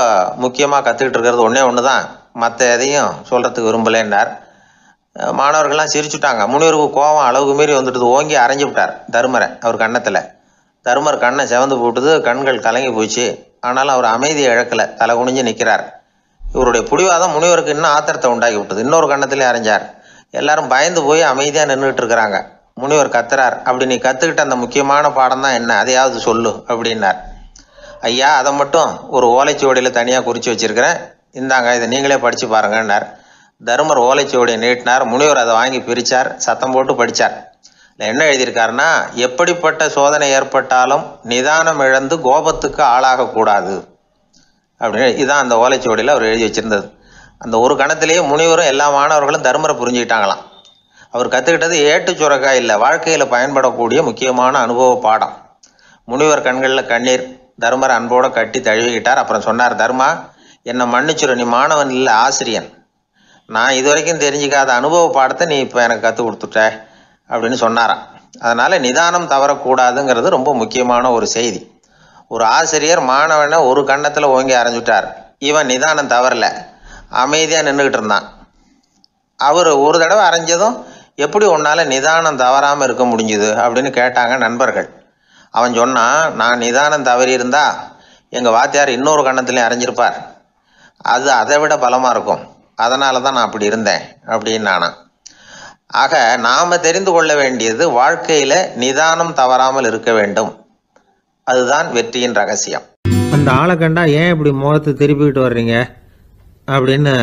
முக்கியமாக கற்றுக்கிட்டு இருக்கிறது ஒன்றே ஒன்று தான், மற்ற எதையும் சொல்கிறதுக்கு விரும்பலைன்னார். மாணவர்கள்லாம் சிரிச்சுட்டாங்க. முனிவருக்கு கோபம் அளவுக்கு மீறி வந்துட்டு ஓங்கி அரைஞ்சு விட்டார் தருமரை அவர் கன்னத்தில். தருமர் கண்ணை செவந்து போட்டுது, கண்கள் கலங்கி போச்சு. ஆனாலும் அவர் அமைதியை இழக்கலை, தலை குனிஞ்சு நிற்கிறார். இவருடைய புடிவாதம் முனிவருக்கு இன்னும் ஆத்திரத்தை உண்டாக்கி விட்டது. இன்னொரு கண்ணத்திலே அரைஞ்சார். எல்லாரும் பயந்து போய் அமைதியாக நின்றுட்டு இருக்கிறாங்க. முனிவர் கத்துறார், அப்படி நீ கற்றுக்கிட்ட அந்த முக்கியமான பாடம் தான் என்ன, அதையாவது சொல்லு அப்படின்னார். ஐயா, அதை மட்டும் ஒரு ஓலைச்சுவடியில் தனியாக குறித்து வச்சிருக்கிறேன், இந்தாங்க, இதை நீங்களே படித்து பாருங்கன்னார். தருமர் ஓலைச்சுவடியை நீட்டினார். முனிவர் அதை வாங்கி பிரித்தார், சத்தம் போட்டு படித்தார். என்ன எழுதியிருக்காருன்னா, எப்படிப்பட்ட சோதனை ஏற்பட்டாலும் நிதானம் இழந்து கோபத்துக்கு ஆளாகக்கூடாது அப்படின்னு. இதுதான் அந்த ஓலைச்சுவடியில் அவர் எழுதி வச்சிருந்தது. அந்த ஒரு கணத்திலேயே முனிவரும் எல்லா மாணவர்களும் தருமரை புரிஞ்சுக்கிட்டாங்களாம். அவர் கற்றுக்கிட்டது ஏட்டு சுரக்காய் இல்லை, வாழ்க்கையில் பயன்படக்கூடிய முக்கியமான அனுபவ பாடம். முனிவர் கண்களில் கண்ணீர். தருமரை அன்போடு கட்டி தழுவிக்கிட்டார். அப்புறம் சொன்னார், தர்மா, என்னை மன்னிச்சுரு, நீ மாணவன் இல்லை, ஆசிரியன். நான் இது வரைக்கும் தெரிஞ்சிக்காத அனுபவ பாடத்தை நீ இப்போ எனக்கு கற்றுக் கொடுத்துட்ட அப்படின்னு சொன்னாராம். அதனால் நிதானம் தவறக்கூடாதுங்கிறது ரொம்ப முக்கியமான ஒரு செய்தி. ஒரு ஆசிரியர் மாணவனை ஒரு கன்னத்தில் ஓங்கி அரைஞ்சுட்டார். இவன் நிதானம் தவறல, அமைதியாக நின்றுக்கிட்டு இருந்தான். அவர் ஒரு தடவை அரைஞ்சதும் எப்படி உன்னால் நிதானம் தவறாமல் இருக்க முடிஞ்சுது அப்படின்னு கேட்டாங்க நண்பர்கள். அவன் சொன்னான், நான் நிதானம் தவறி இருந்தா எங்கள் வாத்தியார் இன்னொரு கன்னத்துலேயும் அரைஞ்சிருப்பார், அது அதை விட பலமாக இருக்கும், அதனால தான் நான் அப்படி இருந்தேன் அப்படின்னு நானா. ஆக நாம் தெரிந்து கொள்ள வேண்டியது, வாழ்க்கையில் நிதானம் தவறாமல் இருக்க வேண்டும். அதுதான் வெற்றியின் ரகசியம். அந்த ஆளை கண்டா ஏன் இப்படி முகத்தை திருப்பிக்கிட்டு வர்றீங்க அப்படின்னு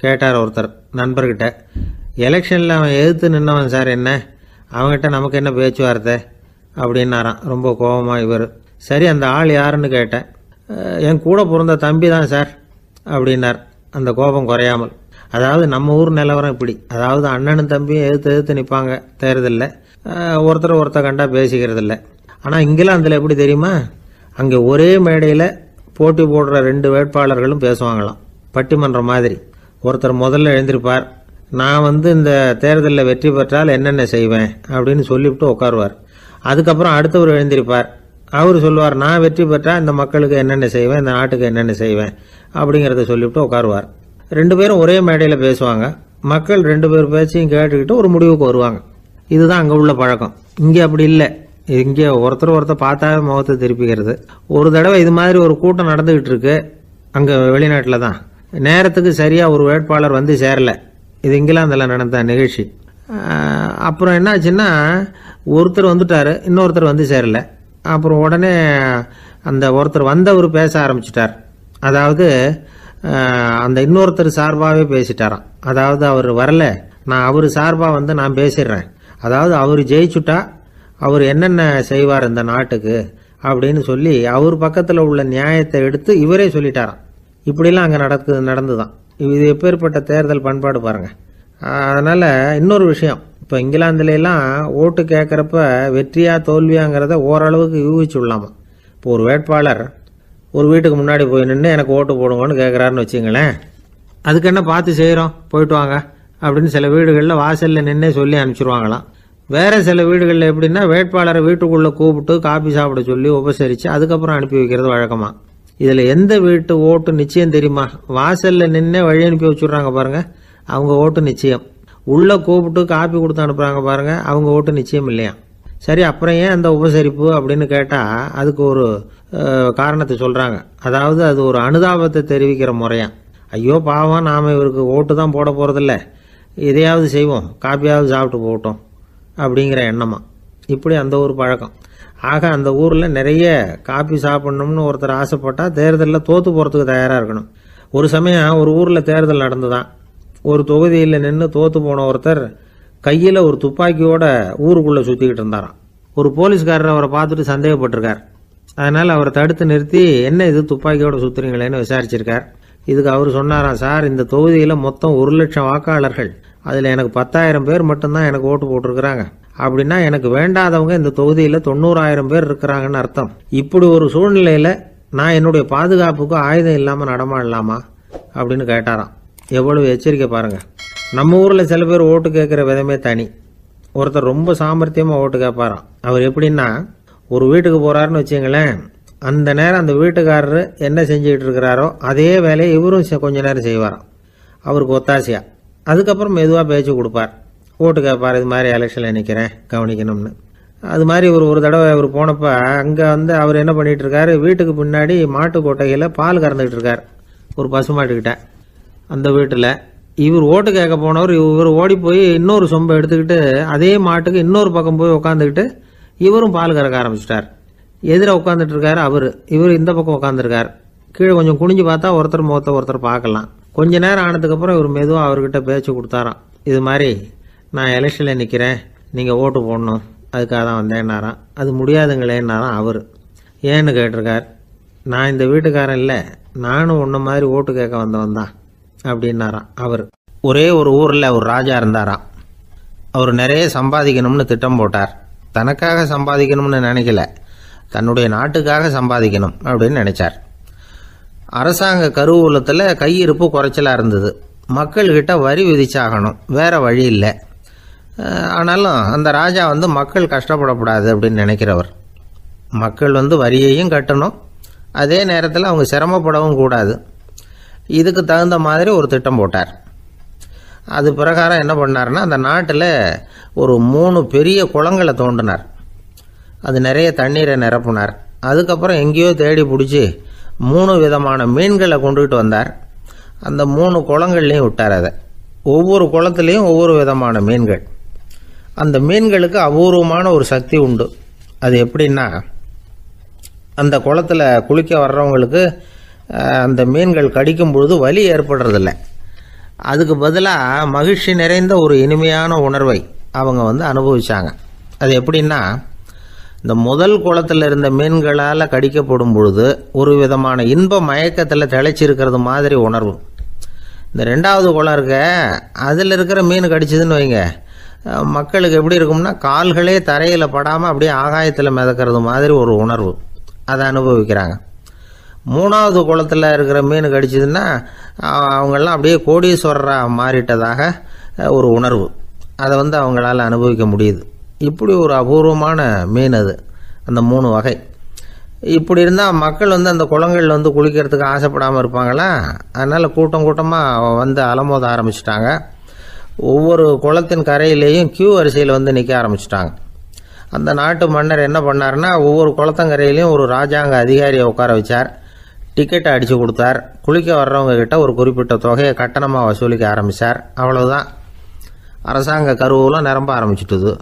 கேட்டார் ஒருத்தர் நண்பர்கிட்ட. எலெக்ஷனில் அவன் எதிர்த்து நின்னவன் சார், என்ன அவங்ககிட்ட நமக்கு என்ன பேச்சுவார்த்தை அப்படின்னாரான் ரொம்ப கோபமாக இவர். சரி, அந்த ஆள் யாருன்னு கேட்டேன். என் கூட பிறந்த தம்பி தான் சார் அப்படின்னார் அந்த கோபம் குறையாமல். அதாவது நம்ம ஊர் நிலவரம் இப்படி, அதாவது அண்ணனும் தம்பியும் எதிர்த்து நிற்பாங்க தேர்தலில், ஒருத்தர் கண்டா பேசிக்கிறது இல்லை. ஆனால் இங்கிலாந்தில் எப்படி தெரியுமா, அங்கே ஒரே மேடையில் போட்டி போடுற 2 வேட்பாளர்களும் பேசுவாங்களாம், பட்டிமன்றம் மாதிரி. ஒருத்தர் முதல்ல எழுந்திருப்பார், நான் இந்த தேர்தலில் வெற்றி பெற்றால் என்னென்ன செய்வேன் அப்படின்னு சொல்லிவிட்டு உட்காருவார். அதுக்கப்புறம் அடுத்தவர் எழுந்திருப்பார், அவர் சொல்லுவார், நான் வெற்றி பெற்றால் இந்த மக்களுக்கு என்னென்ன செய்வேன், இந்த நாட்டுக்கு என்னென்ன செய்வேன் அப்படிங்கிறத சொல்லிவிட்டு உட்காருவார். 2 பேரும் ஒரே மேடையில் பேசுவாங்க. மக்கள் 2 பேர் பேச்சையும் கேட்டுக்கிட்டு ஒரு முடிவுக்கு வருவாங்க. இதுதான் அங்கே உள்ள பழக்கம். இங்கே அப்படி இல்லை. இங்கே ஒருத்தர் பார்த்தாவே முகத்தை திருப்பிக்கிறது. ஒரு தடவை இது மாதிரி ஒரு கூட்டம் நடந்துகிட்டு இருக்கு அங்கே வெளிநாட்டில் தான். நேரத்துக்கு சரியாக ஒரு வேட்பாளர் வந்து சேரலை. இது இங்கிலாந்தில் நடந்த நிகழ்ச்சி. அப்புறம் என்னாச்சுன்னா, ஒருத்தர் வந்துட்டார், இன்னொருத்தர் வந்து சேரலை. அப்புறம் உடனே அந்த ஒருத்தர் வந்தவர் பேச ஆரம்பிச்சிட்டார். அதாவது அந்த இன்னொருத்தர் சார்பாகவே பேசிட்டாராம். அதாவது அவர் வரல, நான் அவர் சார்பாக நான் பேசிடுறேன், அதாவது அவர் ஜெயிச்சுட்டா அவர் என்னென்ன செய்வார் இந்த நாட்டுக்கு அப்படின்னு சொல்லி அவர் பக்கத்தில் உள்ள நியாயத்தை எடுத்து இவரே சொல்லிட்டாராம். இப்படிலாம் அங்கே நடந்துதான். இது எப்பேற்பட்ட தேர்தல் பண்பாடு பாருங்கள். அதனால் இன்னொரு விஷயம், இப்போ இங்கிலாந்துலாம் ஓட்டு கேட்குறப்ப வெற்றியா தோல்வியாங்கிறத ஓரளவுக்கு யூகிச்சு விடலாமா. இப்போ ஒரு வேட்பாளர் ஒரு வீட்டுக்கு முன்னாடி போய் நின்று எனக்கு ஓட்டு போடுங்கன்னு கேட்குறாருன்னு வச்சுங்களேன், அதுக்கு என்ன பார்த்து செய்கிறோம், போயிட்டு வாங்க அப்படின்னு சில வீடுகளில் வாசலில் நின்னே சொல்லி அனுப்பிச்சிருவாங்களாம். வேறு சில வீடுகளில் எப்படின்னா, வேட்பாளரை வீட்டுக்குள்ளே கூப்பிட்டு காபி சாப்பிட சொல்லி உபசரித்து அதுக்கப்புறம் அனுப்பி வைக்கிறது வழக்கமாக. இதில் எந்த வீட்டு ஓட்டு நிச்சயம் தெரியுமா? வாசலில் நின்று வழி அனுப்பி வச்சுட்றாங்க பாருங்க, அவங்க ஓட்டு நிச்சயம். உள்ளே கூப்பிட்டு காப்பி கொடுத்து அனுப்புகிறாங்க பாருங்க, அவங்க ஓட்டு நிச்சயம் இல்லையா? சரி, அப்புறம் ஏன் அந்த உபசரிப்பு அப்படின்னு கேட்டால் அதுக்கு ஒரு காரணத்தை சொல்கிறாங்க. அதாவது அது ஒரு அனுதாபத்தை தெரிவிக்கிற முறையாம். ஐயோ பாவம், நாம் இவருக்கு ஓட்டு தான் போட போகிறதில்ல, எதையாவது செய்வோம், காப்பியாவது சாப்பிட்டு போகட்டும் அப்படிங்கிற எண்ணமா. இப்படி அந்த ஒரு பழக்கம். ஆக அந்த ஊரில் நிறைய காப்பி சாப்பிட்ணும்னு ஒருத்தர் ஆசைப்பட்டால் தேர்தலில் தோற்று போகிறதுக்கு தயாராக இருக்கணும். ஒரு சமயம் ஒரு ஊரில் தேர்தல் நடந்துதான். ஒரு தொகுதியில் நின்று தோற்று போன ஒருத்தர் கையில் ஒரு துப்பாக்கியோட ஊருக்குள்ளே சுற்றிக்கிட்டு இருந்தாராம். ஒரு போலீஸ்காரர் அவரை பார்த்துட்டு சந்தேகப்பட்டிருக்கார். அதனால் அவரை தடுத்து நிறுத்தி, என்ன இது துப்பாக்கியோட சுற்றுறீங்களேன்னு விசாரிச்சிருக்கார். இதுக்கு அவர் சொன்னாராம், சார், இந்த தொகுதியில் மொத்தம் 1,00,000 வாக்காளர்கள், அதில் எனக்கு 10,000 பேர் மட்டும்தான் எனக்கு ஓட்டு போட்டிருக்கிறாங்க. அப்படின்னா எனக்கு வேண்டாதவங்க இந்த தொகுதியில் 90,000 பேர் இருக்கிறாங்கன்னு அர்த்தம். இப்படி ஒரு சூழ்நிலையில் நான் என்னுடைய பாதுகாப்புக்கு ஆயுதம் இல்லாமல் நடமாடலாமா அப்படின்னு கேட்டாராம். எவ்வளவு எச்சரிக்கை பாருங்க. நம்ம ஊரில் சில பேர் ஓட்டு கேட்குற விதமே தனி. ஒருத்தர் ரொம்ப சாமர்த்தியமாக ஓட்டு கேட்பாராம். அவர் எப்படின்னா, ஒரு வீட்டுக்கு போகிறாருன்னு வச்சுங்களேன், அந்த நேரம் அந்த வீட்டுக்காரரு என்ன செஞ்சுக்கிட்டு இருக்கிறாரோ அதே வேலையை இவரும் கொஞ்ச நேரம் செய்வாராம், அவருக்கு ஒத்தாசையா. அதுக்கப்புறம் மெதுவாக பேச்சு கொடுப்பார், ஓட்டு கேட்பார், இது மாதிரி எலெக்ஷனில் நிற்கிறேன் கவனிக்கணும்னு. அது மாதிரி ஒரு தடவை அவர் போனப்போ அங்கே அவர் என்ன பண்ணிகிட்டு இருக்காரு, வீட்டுக்கு பின்னாடி மாட்டு கொட்டையில் பால் கறந்துக்கிட்டு இருக்கார் ஒரு பசுமாட்டுக்கிட்ட. அந்த வீட்டில் இவர் ஓட்டு கேட்க போனவர் இவர் ஓடி போய் இன்னொரு சொம்பை எடுத்துக்கிட்டு அதே மாட்டுக்கு இன்னொரு பக்கம் போய் உட்காந்துக்கிட்டு இவரும் பால் கறக்க ஆரம்பிச்சிட்டார். எதிர உட்காந்துட்டு இருக்காரு இவர் இந்த பக்கம் உட்காந்துருக்கார். கீழே கொஞ்சம் குனிஞ்சு பார்த்தா ஒருத்தர் முகத்தை ஒருத்தர் பார்க்கலாம். கொஞ்ச நேரம் ஆனதுக்கப்புறம் இவர் மெதுவாக அவர்கிட்ட பேச்சு கொடுத்தாராம். இது மாதிரி நான் எலெக்ஷனில் நிற்கிறேன், நீங்கள் ஓட்டு போடணும், அதுக்காக தான் வந்தேன்னாராம். அது முடியாதுங்களேன்னாராம் அவர். ஏன்னு கேட்டிருக்கார். நான் இந்த வீட்டுக்காரன் இல்லை, நானும் உன்ன மாதிரி ஓட்டு கேட்க வந்தவன் தான் அப்படின்னாராம் அவர். ஒரே ஒரு ஊரில் ஒரு ராஜா இருந்தாராம். அவர் நிறைய சம்பாதிக்கணும்னு திட்டம் போட்டார். தனக்காக சம்பாதிக்கணும்னு நினைக்கல, தன்னுடைய நாட்டுக்காக சம்பாதிக்கணும் அப்படின்னு நினைச்சார். அரசாங்க கருவூலத்தில் கையிருப்பு குறைச்சலாக இருந்தது. மக்கள்கிட்ட வரி விதிச்சாகணும், வேற வழி இல்லை. ஆனாலும் அந்த ராஜா மக்கள் கஷ்டப்படக்கூடாது அப்படின்னு நினைக்கிறவர். மக்கள் வரியையும் கட்டணும், அதே நேரத்தில் அவங்க சிரமப்படவும் கூடாது. இதுக்கு தகுந்த மாதிரி ஒரு திட்டம் போட்டார். அது பிரகாரம் என்ன பண்ணார்னா, அந்த நாட்டில் ஒரு 3 பெரிய குளங்களை தோண்டினார். அது நிறைய தண்ணீரை நிரப்புனார். அதுக்கப்புறம் எங்கேயோ தேடி பிடிச்சி 3 விதமான மீன்களை கொண்டுகிட்டு வந்தார். அந்த 3 குளங்கள்லையும் விட்டார். அதை ஒவ்வொரு குளத்துலேயும் ஒவ்வொரு விதமான மீன்கள். அந்த மீன்களுக்கு அபூர்வமான ஒரு சக்தி உண்டு. அது எப்படின்னா, அந்த குளத்தில் குளிக்க வர்றவங்களுக்கு அந்த மீன்கள் கடிக்கும் பொழுது வலி ஏற்படுறதில்ல. அதுக்கு பதிலாக மகிழ்ச்சி நிறைந்த ஒரு இனிமையான உணர்வை அவங்க அனுபவிச்சாங்க. அது எப்படின்னா, இந்த முதல் குளத்தில் இருந்த மீன்களால் கடிக்கப்படும் பொழுது ஒரு விதமான இன்ப மயக்கத்தில் திளைச்சிருக்கிறது மாதிரி உணர்வு. இந்த 2வது குளம் இருக்க, அதில் இருக்கிற மீன் கடிச்சதுன்னு வைங்க, மக்களுக்கு எப்படி இருக்கும்னா, கால்களே தரையில் படாமல் அப்படியே ஆகாயத்தில் மிதக்கிறது மாதிரி ஒரு உணர்வு. அதை அனுபவிக்கிறாங்க. 3வது குளத்தில் இருக்கிற மீன் கடிச்சதுன்னா அவங்கெல்லாம் அப்படியே கோடீஸ்வரராக மாறிட்டதாக ஒரு உணர்வு. அதை அவங்களால அனுபவிக்க முடியுது. இப்படி ஒரு அபூர்வமான மீன் அது, அந்த 3 வகை. இப்படி இருந்தால் மக்கள் அந்த குளங்கள் குளிக்கிறதுக்கு ஆசைப்படாமல் இருப்பாங்களா? அதனால் கூட்டம் கூட்டமாக அலமோத ஆரம்பிச்சிட்டாங்க. ஒவ்வொரு குளத்தின் கரையிலேயும் கியூ வரிசையில் நிற்க ஆரம்பிச்சிட்டாங்க. அந்த நாட்டு மன்னர் என்ன பண்ணார்னா, ஒவ்வொரு குளத்தங்கரையிலையும் ஒரு ராஜாங்க அதிகாரியை உட்கார வச்சார். டிக்கெட்டை அடித்து கொடுத்தார். குளிக்க வர்றவங்க கிட்ட ஒரு குறிப்பிட்ட தொகையை கட்டணமாக வசூலிக்க ஆரம்பித்தார். அவ்வளவுதான். அரசாங்க கருவூலம் நிரம்ப ஆரம்பிச்சுட்டுது.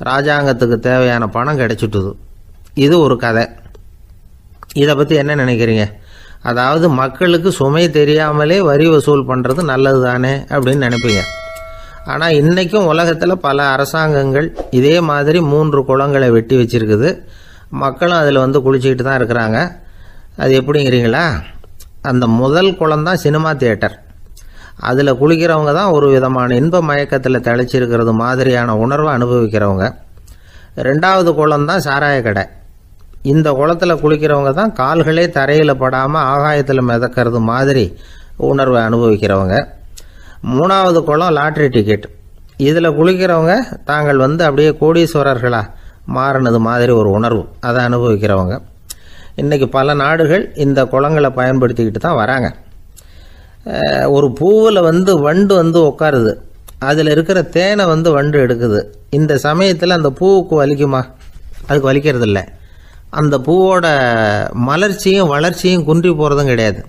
ராஜாங்கத்துக்கு தேவையான பணம் கிடைச்சிட்டுது. இது ஒரு கதை. இதை பற்றி என்ன நினைக்கிறீங்க? அதாவது மக்களுக்கு சுமை தெரியாமலே வரி வசூல் பண்ணுறது நல்லது தானே அப்படின்னு நினைப்பீங்க. ஆனால் இன்றைக்கும் உலகத்தில் பல அரசாங்கங்கள் இதே மாதிரி 3 குளங்களை வெட்டி வச்சிருக்குது. மக்களும் அதில் குளிச்சுக்கிட்டு தான் இருக்கிறாங்க. அது எப்படிங்கிறீங்களா? அந்த முதல் குளம் தான் சினிமா தியேட்டர். அதில் குளிக்கிறவங்க தான் ஒரு விதமான இன்ப மயக்கத்தில் திளைச்சிருக்கிறது மாதிரியான உணர்வை அனுபவிக்கிறவங்க. 2வது குளம் தான் சாராய கடை. இந்த குளத்தில் குளிக்கிறவங்க தான் கால்களே தரையில் படாமல் ஆகாயத்தில் மிதக்கிறது மாதிரி உணர்வை அனுபவிக்கிறவங்க. 3வது குளம் லாட்ரி டிக்கெட். இதில் குளிக்கிறவங்க தாங்கள் அப்படியே கோடீஸ்வரர்களாக மாறினது மாதிரி ஒரு உணர்வு, அதை அனுபவிக்கிறவங்க. இன்றைக்கி பல நாடுகள் இந்த குளங்களை பயன்படுத்திக்கிட்டு தான் வராங்க. ஒரு பூவில் வண்டு உட்காருது, அதில் இருக்கிற தேனை வண்டு எடுக்குது. இந்த சமயத்தில் அந்த பூவுக்கு வலிக்குமா? அதுக்கு வலிக்கிறது இல்லை. அந்த பூவோட மலர்ச்சியும் வளர்ச்சியும் குன்றி போகிறதும் கிடையாது.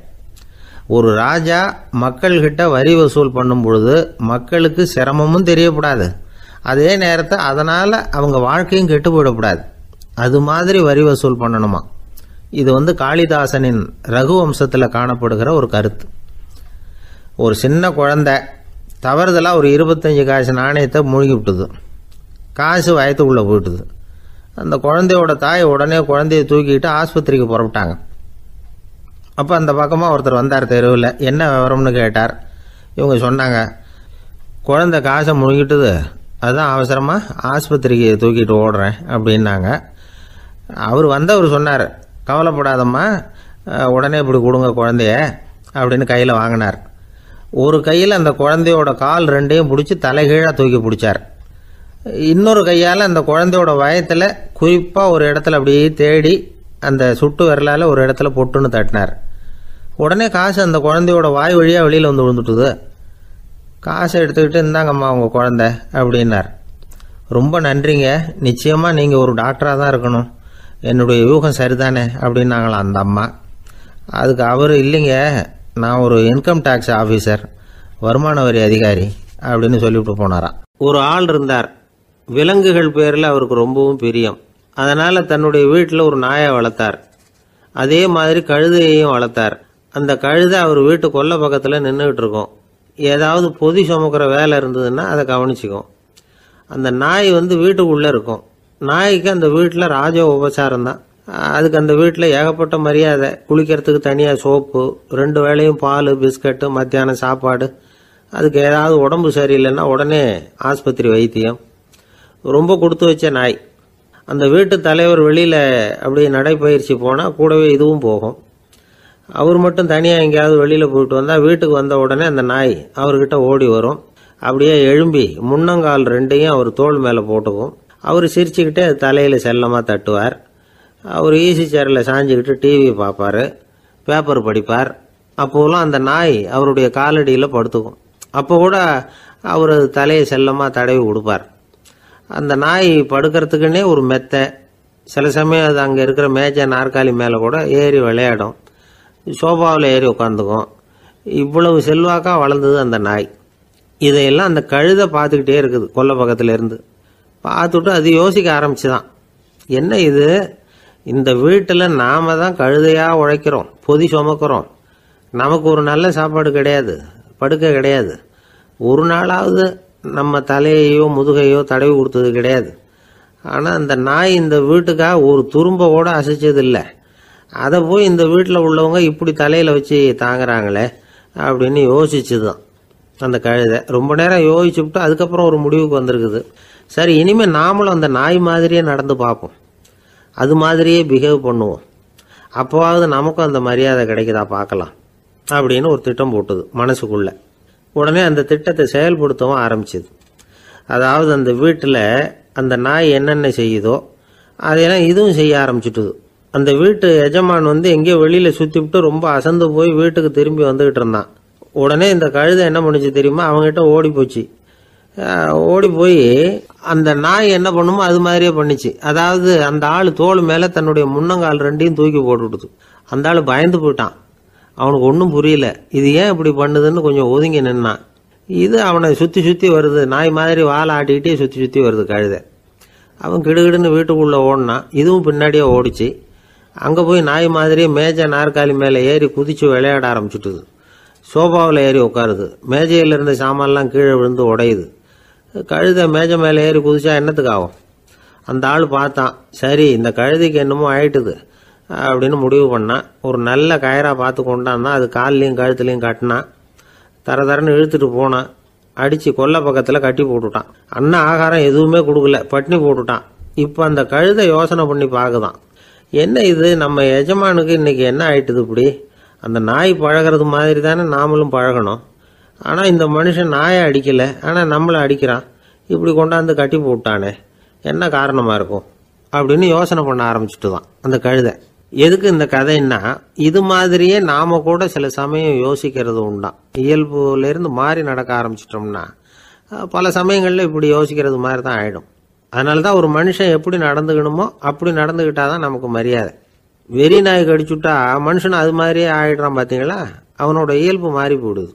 ஒரு ராஜா மக்கள்கிட்ட வரி வசூல் பண்ணும் பொழுது மக்களுக்கு சிரமமும் தெரியக்கூடாது, அதே நேரத்தை அதனால் அவங்க வாழ்க்கையும் கெட்டு போயிடக்கூடாது. அது மாதிரி வரி வசூல் பண்ணணுமா. இது காளிதாசனின் ரகுவம்சத்தில் காணப்படுகிற ஒரு கருத்து. ஒரு சின்ன குழந்தை தவறுதலாக ஒரு 25 காசு நாணயத்தை மூழ்கி விட்டுது. காசு வயத்துக்குள்ளே போயிட்டுது. அந்த குழந்தையோட தாய் உடனே குழந்தைய தூக்கிட்டு ஆஸ்பத்திரிக்கு புறப்பட்டாங்க. அப்போ அந்த பக்கமாக ஒருத்தர் வந்தார் தெருவில். என்ன விவரம்னு கேட்டார். இவங்க சொன்னாங்க, குழந்தை காசை முழுங்கிட்டுது, அதுதான் அவசரமாக ஆஸ்பத்திரிக்கு தூக்கிட்டு ஓடுறேன் அப்படின்னாங்க. அவர் வந்தவர் சொன்னார், கவலைப்படாதம்மா, உடனே இப்படி கொடுங்க குழந்தைய அப்படின்னு கையில் வாங்கினார். ஒரு கையில் அந்த குழந்தையோட கால் ரெண்டையும் பிடிச்சி தலைகீழாக தூக்கி பிடிச்சார். இன்னொரு கையால் அந்த குழந்தையோட வயத்தில் குறிப்பாக ஒரு இடத்துல அப்படியே தேடி அந்த சுட்டு விரலால் ஒரு இடத்துல பொட்டுன்னு தட்டினார். உடனே காசு அந்த குழந்தையோட வாய் வழியாக வெளியில் விழுந்துட்டுது. காசை எடுத்துக்கிட்டு இருந்தாங்கம்மா உங்கள் குழந்தை அப்படின்னார். ரொம்ப நன்றிங்க, நிச்சயமாக நீங்கள் ஒரு டாக்டராக தான் இருக்கணும், என்னுடைய யூகம் சரிதானே அப்படின்னாங்களாம் அந்த அம்மா. அதுக்கு அவர், இல்லைங்க, நான் ஒரு இன்கம் டேக்ஸ் ஆஃபீஸர், வருமான வரி அதிகாரி அப்படின்னு சொல்லிவிட்டு போனாராம். ஒரு ஆள் இருந்தார், விலங்குகள் பேரில் அவருக்கு ரொம்பவும் பிரியம். அதனால் தன்னுடைய வீட்டில் ஒரு நாயை வளர்த்தார். அதே மாதிரி கழுதையையும் வளர்த்தார். அந்த கழுதை அவர் வீட்டு கொல்லை பக்கத்தில் நின்றுக்கிட்டு இருக்கும். ஏதாவது பொதி சுமக்கிற வேலை இருந்ததுன்னா அதை கவனிச்சிக்கும். அந்த நாய் வீட்டுக்குள்ளே இருக்கும். நாய்க்கு அந்த வீட்டில் ராஜ உபசாரம் தான். அதுக்கு அந்த வீட்டில் ஏகப்பட்ட மரியாதை. குளிக்கிறதுக்கு தனியாக சோப்பு, 2 வேளையும் பால், பிஸ்கட்டு, மத்தியானம் சாப்பாடு. அதுக்கு ஏதாவது உடம்பு சரியில்லைன்னா உடனே ஆஸ்பத்திரி வைத்தியம். ரொம்ப கொடுத்து வச்ச நாய். அந்த வீட்டு தலைவர் வெளியில் அப்படியே நடைப்பயிற்சி போனால் கூடவே இதுவும் போகும். அவர் மட்டும் தனியாக எங்கேயாவது வெளியில் போயிட்டு வந்தால் வீட்டுக்கு வந்த உடனே அந்த நாய் அவர்கிட்ட ஓடி வரும். அப்படியே எழும்பி முன்னங்கால் 2ஐயும் அவர் தோள் மேலே போட்டுக்கும். அவர் சிரிச்சுக்கிட்டே அது தலையில் செல்லமாக தட்டுவார். அவர் ஈசி சேரில் சாஞ்சிக்கிட்டு டிவி பார்ப்பார், பேப்பர் படிப்பார். அப்போலாம் அந்த நாய் அவருடைய காலடியில் படுத்துக்கும். அப்போ கூட அவர் தலையை செல்லமாக தடவி கொடுப்பார். அந்த நாய் படுக்கிறதுக்குன்னே ஒரு மெத்தை, சில சமயம் அது அங்கே இருக்கிற மேஜை நாற்காலி மேலே கூட ஏறி விளையாடும், சோபாவில் ஏறி உட்காந்துக்கும். இவ்வளவு செல்வாக்காக வளர்ந்தது அந்த நாய். இதையெல்லாம் அந்த கழுதை பார்த்துக்கிட்டே இருக்குது கொல்லை பக்கத்தில் இருந்து. பார்த்துட்டு அது யோசிக்க ஆரம்பிச்சுதான், என்ன இது, இந்த வீட்டில் நாம தான் கழுதையாக உழைக்கிறோம், பொதி சுமக்கிறோம், நமக்கு ஒரு நல்ல சாப்பாடு கிடையாது, படுக்கை கிடையாது, ஒரு நாளாவது நம்ம தலையையோ முதுகையோ தடவி கொடுத்தது கிடையாது. ஆனால் அந்த நாய் இந்த வீட்டுக்காக ஒரு துரும்ப கூட அசைச்சதில்லை. அதை போய் இந்த வீட்டில் உள்ளவங்க இப்படி தலையில் வச்சு தாங்குறாங்களே அப்படின்னு யோசிச்சுதான் அந்த கழுதை. ரொம்ப நேரம் யோசிச்சுவிட்டு அதுக்கப்புறம் ஒரு முடிவுக்கு வந்திருக்குது. சரி, இனிமேல் நாமளும் அந்த நாய் மாதிரியே நடந்து பார்ப்போம், அது மாதிரியே பிஹேவ் பண்ணுவோம், அப்போவாவது நமக்கும் அந்த மரியாதை கிடைக்குதா பார்க்கலாம் அப்படின்னு ஒரு திட்டம் போட்டுது மனசுக்குள்ள. உடனே அந்த திட்டத்தை செயல்படுத்தவும் ஆரம்பிச்சுது. அதாவது அந்த வீட்டில் அந்த நாய் என்னென்ன செய்யுதோ அதையெல்லாம் இதுவும் செய்ய ஆரம்பிச்சுட்டுது. அந்த வீட்டு எஜமான் எங்கேயோ வெளியில் சுற்றிவிட்டு ரொம்ப அசந்து போய் வீட்டுக்கு திரும்பி வந்துகிட்டு இருந்தான். உடனே இந்த கழுதை என்ன பண்ணுச்சு தெரியுமா, அவங்ககிட்ட ஓடி போச்சு. ஓடி போய் அந்த நாய் என்ன பண்ணுமோ அது மாதிரியே பண்ணிச்சு. அதாவது அந்த ஆள் தோள் மேலே தன்னுடைய முன்னங்கால் 2ஐயும் தூக்கி போட்டுவிடுது. அந்த ஆள் பயந்து போயிட்டான். அவனுக்கு ஒன்றும் புரியல, இது ஏன் இப்படி பண்ணுதுன்னு கொஞ்சம் ஒதுங்கி நின்னான். இது அவனை சுற்றி சுற்றி வருது, நாய் மாதிரி வாழை ஆட்டிக்கிட்டே சுற்றி சுற்றி வருது கழுதை. அவன் கிடுகிடுன்னு வீட்டுக்குள்ளே ஓடினான். இதுவும் பின்னாடியே ஓடிச்சு. அங்கே போய் நாய் மாதிரியே மேஜை நாற்காலி மேலே ஏறி குதித்து விளையாட ஆரம்பிச்சுட்டுது. சோபாவில் ஏறி உட்காருது. மேஜையில் இருந்த சாமான்லாம் கீழே விழுந்து உடையுது. கழுதை மேஜை மேலே ஏறி குதிச்சா என்னத்துக்கு ஆகும்? அந்த ஆள் பார்த்தான், சரி இந்த கழுதைக்கு என்னமோ ஆயிட்டுது அப்படின்னு முடிவு பண்ணான். ஒரு நல்ல கயிறா பார்த்து கொண்டான்னா அது கால்லையும் கழுத்துலையும் கட்டினான். தரன்னு இழுத்துட்டு போனான். அடித்து கொல்லை பக்கத்தில் கட்டி போட்டுட்டான். அண்ணன் ஆகாரம் எதுவுமே கொடுக்கல, பட்னி போட்டுட்டான். இப்போ அந்த கழுதை யோசனை பண்ணி பார்க்குதான், என்ன இது, நம்ம எஜமானுக்கு இன்னைக்கு என்ன ஆயிட்டுது இப்படி? அந்த நாய் பழகிறது மாதிரி தானே நாமளும் பழகணும். ஆனால் இந்த மனுஷன் நாயை அடிக்கலை, ஆனால் நம்மளை அடிக்கிறான். இப்படி கொண்டாந்து கட்டி போட்டானே, என்ன காரணமாக இருக்கும் அப்படின்னு யோசனை பண்ண ஆரம்பிச்சுட்டு தான் அந்த கழுதை. எதுக்கு இந்த கதைன்னா, இது மாதிரியே நாம கூட சில சமயம் யோசிக்கிறது உண்டாம். இயல்புலேருந்து மாறி நடக்க ஆரம்பிச்சிட்டோம்னா பல சமயங்களில் இப்படி யோசிக்கிறது மாதிரி தான் ஆயிடும். அதனால தான் ஒரு மனுஷன் எப்படி நடந்துக்கணுமோ அப்படி நடந்துக்கிட்டாதான் நமக்கு மரியாதை. வெறி நாய் கடிச்சுட்டா மனுஷன் அது மாதிரியே ஆயிடுறான். பார்த்தீங்களா, அவனோட இயல்பு மாறி போடுது.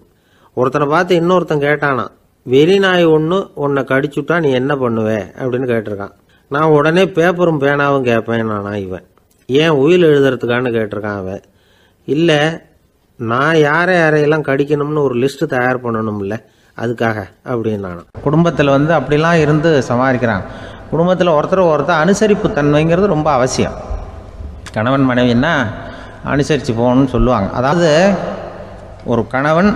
ஒருத்தனை பார்த்து இன்னொருத்தன் கேட்டானா, வெறி நாய் ஒன்று உன்னை கடிச்சுட்டா நீ என்ன பண்ணுவே அப்படின்னு கேட்டிருக்கான். நான் உடனே பேப்பரும் பேனாவும் கேட்பேன் நானா இவன். ஏன் உயில் எழுதுறதுக்கான்னு கேட்டிருக்கான் அவன். இல்லை, நான் யாரையெல்லாம் கடிக்கணும்னு ஒரு லிஸ்ட்டு தயார் பண்ணணும்ல, அதுக்காக அப்படின்னு நான். குடும்பத்தில் அப்படிலாம் இருந்து சமாளிக்கிறாங்க. குடும்பத்தில் ஒருத்தர் அனுசரிப்பு தன்மைங்கிறது ரொம்ப அவசியம். கணவன் மனைவின்னா அனுசரித்து போகணும்னு சொல்லுவாங்க. அதாவது ஒரு கணவன்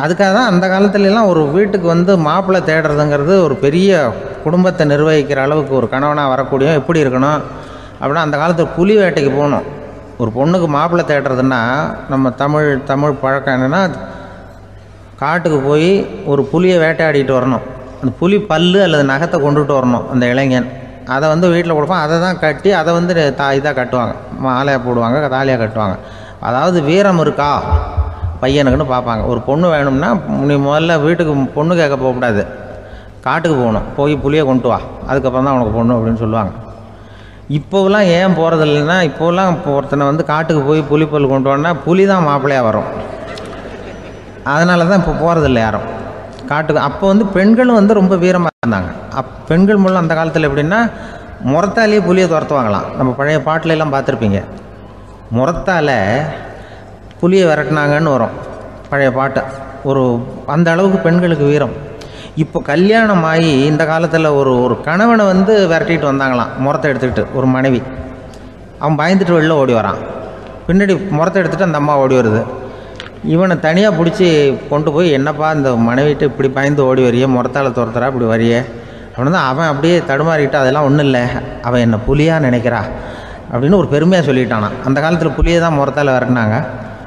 அதுக்காக தான் அந்த காலத்துலலாம் ஒரு வீட்டுக்கு மாப்பிள்ளை தேடுறதுங்கிறது ஒரு பெரிய குடும்பத்தை நிர்வகிக்கிற அளவுக்கு ஒரு கணவனாக வரக்கூடிய எப்படி இருக்கணும் அப்படின்னா, அந்த காலத்தில் புலி வேட்டைக்கு போகணும். ஒரு பொண்ணுக்கு மாப்பிள்ளை தேடுறதுன்னா நம்ம தமிழ் பழக்கம் என்னென்னா, காட்டுக்கு போய் ஒரு புலியை வேட்டையாடிட்டு வரணும். அந்த புலி பல்லு அல்லது நகத்தை கொண்டுட்டு வரணும் அந்த இளைஞன். அதை வீட்டில் கொடுப்பான். அதை தான் கட்டி அதை இதாக கட்டுவாங்க, மாலையாக போடுவாங்க, தாலியாக கட்டுவாங்க. அதாவது வீரம் இருக்கா பையனுக்குன்னு பார்ப்பாங்க. ஒரு பொண்ணு வேணும்னா நீ முதல்ல வீட்டுக்கு பொண்ணு கேட்க போகக்கூடாது, காட்டுக்கு போகணும். போய் புலியை கொண்டு வா, அதுக்கப்புறம் தான் உனக்கு பொண்ணு அப்படின்னு சொல்லுவாங்க. இப்போவெல்லாம் ஏன் போகிறது இல்லைன்னா, இப்போலாம் ஒருத்தனை காட்டுக்கு போய் புலிப்பல் கொண்டு வான்னா புலி தான் மாப்பிள்ளையாக வரும். அதனால தான் இப்போ போகிறதில்ல யாரும் காட்டுக்கு. அப்போ பெண்களும் ரொம்ப வீரமாக இருந்தாங்க. பெண்கள் மூலம் அந்த காலத்தில் எப்படின்னா, முறத்தாலேயே புலியை துரத்துவாங்களாம். நம்ம பழைய பாட்டிலெல்லாம் பார்த்துருப்பீங்க, முறத்தால் புலியை விரட்டினாங்கன்னு வரும் பழைய பாட்டு. அந்த அளவுக்கு பெண்களுக்கு வீரம். இப்போ கல்யாணம் ஆகி இந்த காலத்தில் ஒரு கணவனை விரட்டிட்டு வந்தாங்களாம் முறத்தை எடுத்துக்கிட்டு. ஒரு மனைவி அவன் பயந்துட்டு வெளில ஓடி வரான். பின்னாடி முறத்தை எடுத்துகிட்டு அந்த அம்மா ஓடி வருது. இவனை தனியாக பிடிச்சி கொண்டு போய், என்னப்பா இந்த மனைவிட்டு இப்படி பயந்து ஓடி வரையே, முறத்தால் துரத்துறா இப்படி வரையே அப்படின்னு தான் அவன் அப்படியே தடுமாறிக்கிட்டு, அதெல்லாம் ஒன்றும் இல்லை, அவன் என்னை புலியாக நினைக்கிறா அப்படின்னு ஒரு பெருமையாக சொல்லிட்டானான். அந்த காலத்தில் புலியை தான் முறத்தால் விரட்டினாங்க,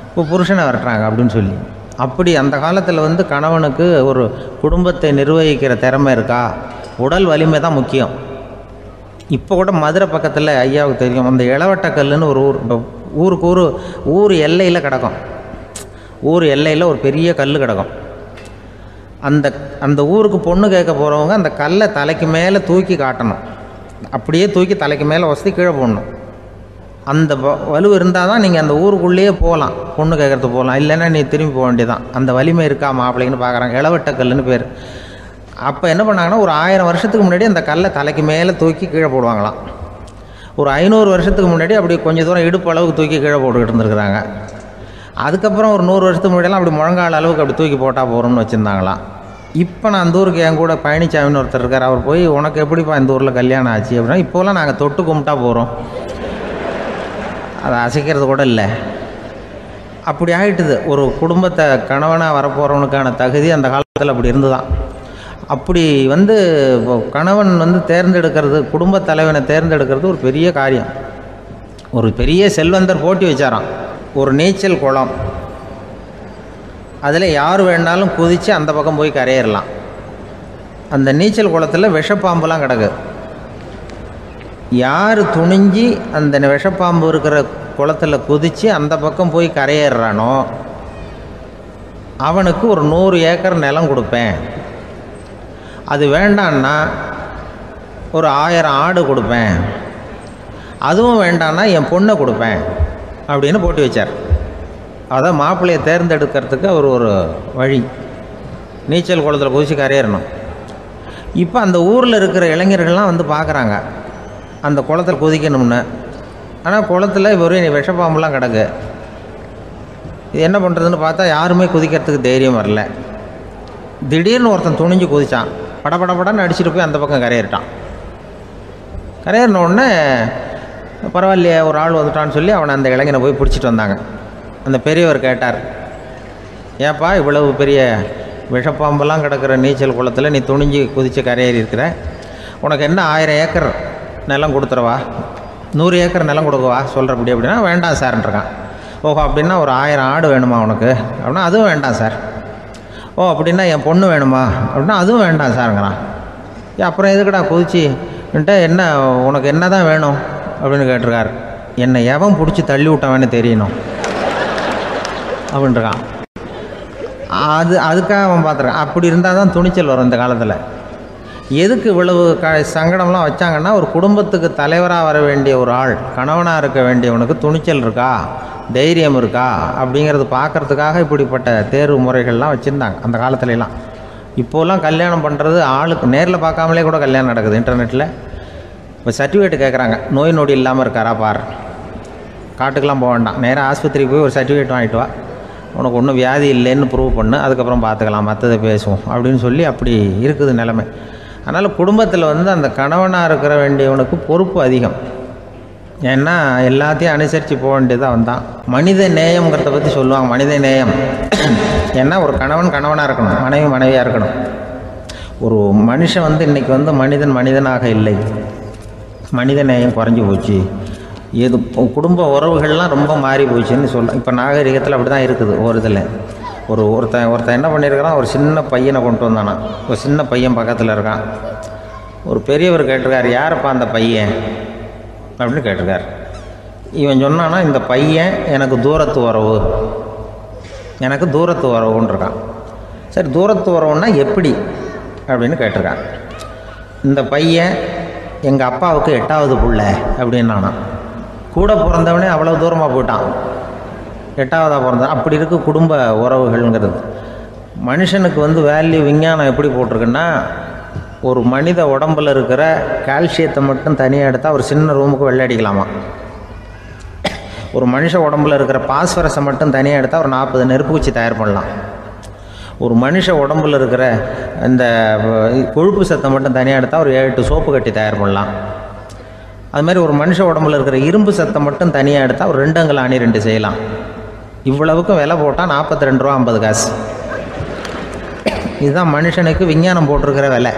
இப்போ புருஷனை விரட்டுறாங்க அப்படின்னு சொல்லி. அப்படி அந்த காலத்தில் கணவனுக்கு ஒரு குடும்பத்தை நிர்வகிக்கிற திறமை இருக்கா, உடல் வலிமை தான் முக்கியம். இப்போ கூட மதுரை பக்கத்தில் ஐயாவுக்கு தெரியும், அந்த இளவட்டக்கல்லுன்னு ஒரு ஊருக்கு ஊர் எல்லையில் கிடக்கும். ஊர் எல்லையில் ஒரு பெரிய கல் கிடக்கும். அந்த ஊருக்கு பொண்ணு கேட்க போகிறவங்க அந்த கல்லை தலைக்கு மேலே தூக்கி காட்டணும். அப்படியே தூக்கி தலைக்கு மேலே வசதி கீழே போடணும். அந்த வலு இருந்தால் தான் நீங்கள் அந்த ஊருக்குள்ளேயே போகலாம், பொண்ணு கேட்குறதுக்கு போகலாம். இல்லைன்னா நீ திரும்பி போக வேண்டியதான். அந்த வலிமை இருக்கா மாப்பிள்ளைன்னு பார்க்குறாங்க. இளவட்டக்கல்லுன்னு பேர். அப்போ என்ன பண்ணாங்கன்னா, ஒரு 1000 வருஷத்துக்கு முன்னாடி அந்த கல்லை தலைக்கு மேலே தூக்கி கீழே போடுவாங்களாம். ஒரு 500 வருஷத்துக்கு முன்னாடி அப்படி கொஞ்சம் தூரம் இடுப்பு அளவுக்கு தூக்கி கீழே போட்டுக்கிட்டு இருந்துருக்குறாங்க. அதுக்கப்புறம் ஒரு 100 வருஷத்துக்கு முன்னாடியெல்லாம் அப்படி முழங்கால் அளவுக்கு அப்படி தூக்கி போட்டால் போகிறோம்னு வச்சுருந்தாங்களாம். இப்போ நான் அந்த ஊருக்கு என் கூட பழனிசாமின்னு ஒருத்தர் இருக்கார். அவர் போய், உனக்கு எப்படிப்பா இந்த ஊரில் கல்யாணம் ஆச்சு அப்படின்னா, இப்போலாம் நாங்கள் தொட்டு கும்பிட்டா போகிறோம், அதை அசைக்கிறது கூட இல்லை. அப்படி ஆகிட்டுது. ஒரு குடும்பத்தை கணவனாக வரப்போகிறவனுக்கான தகுதி அந்த காலத்தில் அப்படி இருந்து தான். அப்படி கணவன் தேர்ந்தெடுக்கிறது, குடும்ப தலைவனை தேர்ந்தெடுக்கிறது ஒரு பெரிய காரியம். ஒரு பெரிய செல்வந்தர் போட்டி வச்சாராம். ஒரு நீச்சல் குளம், அதில் யார் வேணாலும் குதித்து அந்த பக்கம் போய் கரையேறலாம். அந்த நீச்சல் குளத்தில் விஷப்பாம்புலாம் கிடக்கு. யார் துணிஞ்சி அந்த விஷப்பாம்பு இருக்கிற குளத்தில் குதித்து அந்த பக்கம் போய் கரையேறானோ அவனுக்கு ஒரு 100 ஏக்கர் நிலம் கொடுப்பேன். அது வேண்டான்னா ஒரு 1000 ஆடு கொடுப்பேன். அதுவும் வேண்டான்னா என் பொண்ணை கொடுப்பேன் அப்படின்னு போட்டி வச்சார். அதான் மாப்பிள்ளையை தேர்ந்தெடுக்கிறதுக்கு அவர் ஒரு வழி, நீச்சல் குளத்தில் குதித்து கரையேறணும். இப்போ அந்த ஊரில் இருக்கிற இளைஞர்கள்லாம் பார்க்குறாங்க அந்த குளத்தில் குதிக்கணும்னு. ஆனால் குளத்தில் வெறும் விஷப்பாம்பெலாம் கிடக்கு. இது என்ன பண்ணுறதுன்னு பார்த்தா யாருமே குதிக்கிறதுக்கு தைரியம் வரல. திடீர்னு ஒருத்தன் துணிஞ்சு குதித்தான். படப்படப்படன்னு அடிச்சுட்டு போய் அந்த பக்கம் கரையேறிட்டான். கரையேறின உடனே பரவாயில்லையே ஒரு ஆள் வந்துட்டான்னு சொல்லி அவனை அந்த இளைஞனை போய் பிடிச்சிட்டு வந்தாங்க. அந்த பெரியவர் கேட்டார், ஏப்பா இவ்வளவு பெரிய விஷப்பாம்பெல்லாம் கிடக்கிற நீச்சல் குளத்தில் நீ துணிஞ்சு குதித்து கரையேறி இருக்கிற, உனக்கு என்ன 1000 ஏக்கர் நிலம் கொடுத்துறவா, 100 ஏக்கர் நிலம் கொடுக்கவா சொல்கிறப்படி அப்படின்னா, வேண்டாம் சார்ன்றிருக்கான். ஓஹோ அப்படின்னா ஒரு 1000 ஆடு வேணுமா உனக்கு அப்படின்னா, அதுவும் வேண்டாம் சார். ஓ அப்படின்னா என் பொண்ணு வேணுமா அப்படின்னா, அதுவும் வேண்டாம் சாருங்கிறான். அப்புறம் எதுக்குடா குதிச்சுன்ட்டு, என்ன உனக்கு என்ன தான் வேணும் அப்படின்னு கேட்டிருக்காரு. என்னை எவன் பிடிச்சி தள்ளி விட்டவன்னு தெரியணும் அப்படின்ட்டுருக்கான். அதுக்காக அவன் பார்த்துருக்கான். அப்படி இருந்தால் தான் துணிச்சல் வரும் இந்த காலத்தில். எதுக்கு இவ்வளவு சங்கடம்லாம் வச்சாங்கன்னா, ஒரு குடும்பத்துக்கு தலைவராக வர வேண்டிய ஒரு ஆள், கணவனாக இருக்க வேண்டியவனுக்கு துணிச்சல் இருக்கா, தைரியம் இருக்கா அப்படிங்கிறது பார்க்குறதுக்காக இப்படிப்பட்ட தேர்வு முறைகள்லாம் வச்சுருந்தாங்க அந்த காலத்துலலாம். இப்போலாம் கல்யாணம் பண்ணுறது ஆளுக்கு நேரில் பார்க்காமலே கூட கல்யாணம் நடக்குது இன்டர்நெட்டில். இப்போ சர்டிஃபிகேட் கேட்குறாங்க, நோய் நொடி இல்லாமல் இருக்காரா பார். காட்டுக்கெலாம் போக வேண்டாம், நேராக ஆஸ்பத்திரிக்கு போய் ஒரு சர்டிஃபிகேட் வாங்கிட்டு வா, உனக்கு ஒன்றும் வியாதி இல்லைன்னு ப்ரூவ் பண்ணு, அதுக்கப்புறம் பார்த்துக்கலாம், மற்றதை பேசுவோம் அப்படின்னு சொல்லி அப்படி இருக்குது நிலைமை. அதனால் குடும்பத்தில் வந்து அந்த கணவனாக இருக்கிற வேண்டியவனுக்கு பொறுப்பு அதிகம். ஏன்னா எல்லாத்தையும் அனுசரித்து போக வேண்டியதாக வந்தான். மனித நேயம்ங்கிறத பற்றி சொல்லுவாங்க. மனித நேயம் ஏன்னா ஒரு கணவன் கணவனாக இருக்கணும், மனைவி மனைவியாக இருக்கணும். ஒரு மனுஷன் வந்து இன்றைக்கி வந்து மனிதனாக இல்லை, மனித நேயம் குறைஞ்சி போச்சு. எது குடும்ப உறவுகள்லாம் ரொம்ப மாறி போச்சுன்னு சொல்லலாம். இப்போ நாகரிகத்தில் அப்படி தான் இருக்குது. ஒரு இதில் ஒருத்தன் என்ன பண்ணியிருக்கிறான், ஒரு சின்ன பையனை கொண்டு வந்தானா. ஒரு சின்ன பையன் பக்கத்தில் இருக்கான். ஒரு பெரியவர் கேட்டிருக்கார், யாரப்பா அந்த பையன் அப்படின்னு கேட்டிருக்கார். இவன் சொன்னான்னா, இந்த பையன் எனக்கு தூரத்து உறவுன்னு இருக்கான். சரி, தூரத்து உறவுன்னா எப்படி அப்படின்னு கேட்டிருக்கான். இந்த பையன் எங்கள் அப்பாவுக்கு 8வது புள்ள அப்படின்னானா. கூட பிறந்தவனே அவ்வளோ தூரமாக போயிட்டான், 8வதாக பிறந்தான். அப்படி இருக்குது குடும்ப உறவுகள்ங்கிறது. மனுஷனுக்கு வந்து வேல்யூ விஞ்ஞானம் எப்படி போட்டிருக்குன்னா, ஒரு மனித உடம்பில் இருக்கிற கால்சியத்தை மட்டும் தனியாக எடுத்தால் ஒரு சின்ன ரூமுக்கு வெள்ளை அடிக்கலாமா. ஒரு மனுஷ உடம்பில் இருக்கிற பாஸ்பரஸை மட்டும் தனியாக எடுத்தால் ஒரு 40 நெருப்பு குச்சி தயார் பண்ணலாம். ஒரு மனுஷ உடம்பில் இருக்கிற இந்த கொழுப்பு சத்தை மட்டும் தனியாக எடுத்தால் ஒரு 7-8 சோப்பு கட்டி தயார் பண்ணலாம். அது மாதிரி ஒரு மனுஷ உடம்புல இருக்கிற இரும்பு சத்தை மட்டும் தனியாக எடுத்தால் ஒரு 2 அங்குல ஆணி 2 செய்யலாம். இவ்வளவுக்கும் விலை போட்டால் 42 ரூபா 50 காசு. இதுதான் மனுஷனுக்கு விஞ்ஞானம் போட்டிருக்கிற விலை.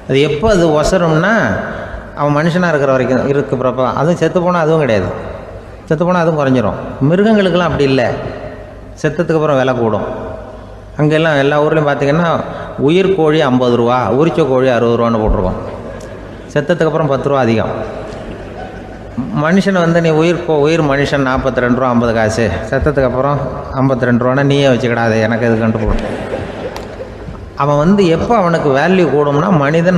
அது எப்போ அது ஒசரும்னா, அவன் மனுஷனாக இருக்கிற வரைக்கும் இருக்கிறப்ப. அதுவும் செத்து போனால் அதுவும் கிடையாது, செத்து போனால் அதுவும் குறைஞ்சிரும். மிருகங்களுக்கெல்லாம் அப்படி இல்லை, செத்ததுக்கு அப்புறம் விலை கூடும். அங்கெல்லாம் எல்லா ஊர்லேயும் பார்த்திங்கன்னா உயிர் கோழி 50 ரூபா, உரிச்ச கோழி 60 ரூபான்னு போட்டிருக்கோம். செத்ததுக்கு அப்புறம் 10 ரூபா அதிகம். மனுஷனை வந்து நீ உயிர் மனுஷன் 42 ரூபா 50 காசு, செத்ததுக்கு அப்புறம் 52 ரூபான்னா நீயே வச்சுக்கிடாது, எனக்கு இது கண்டுபிடும். அவன் வந்து எப்போ அவனுக்கு வேல்யூ கூடும்னா,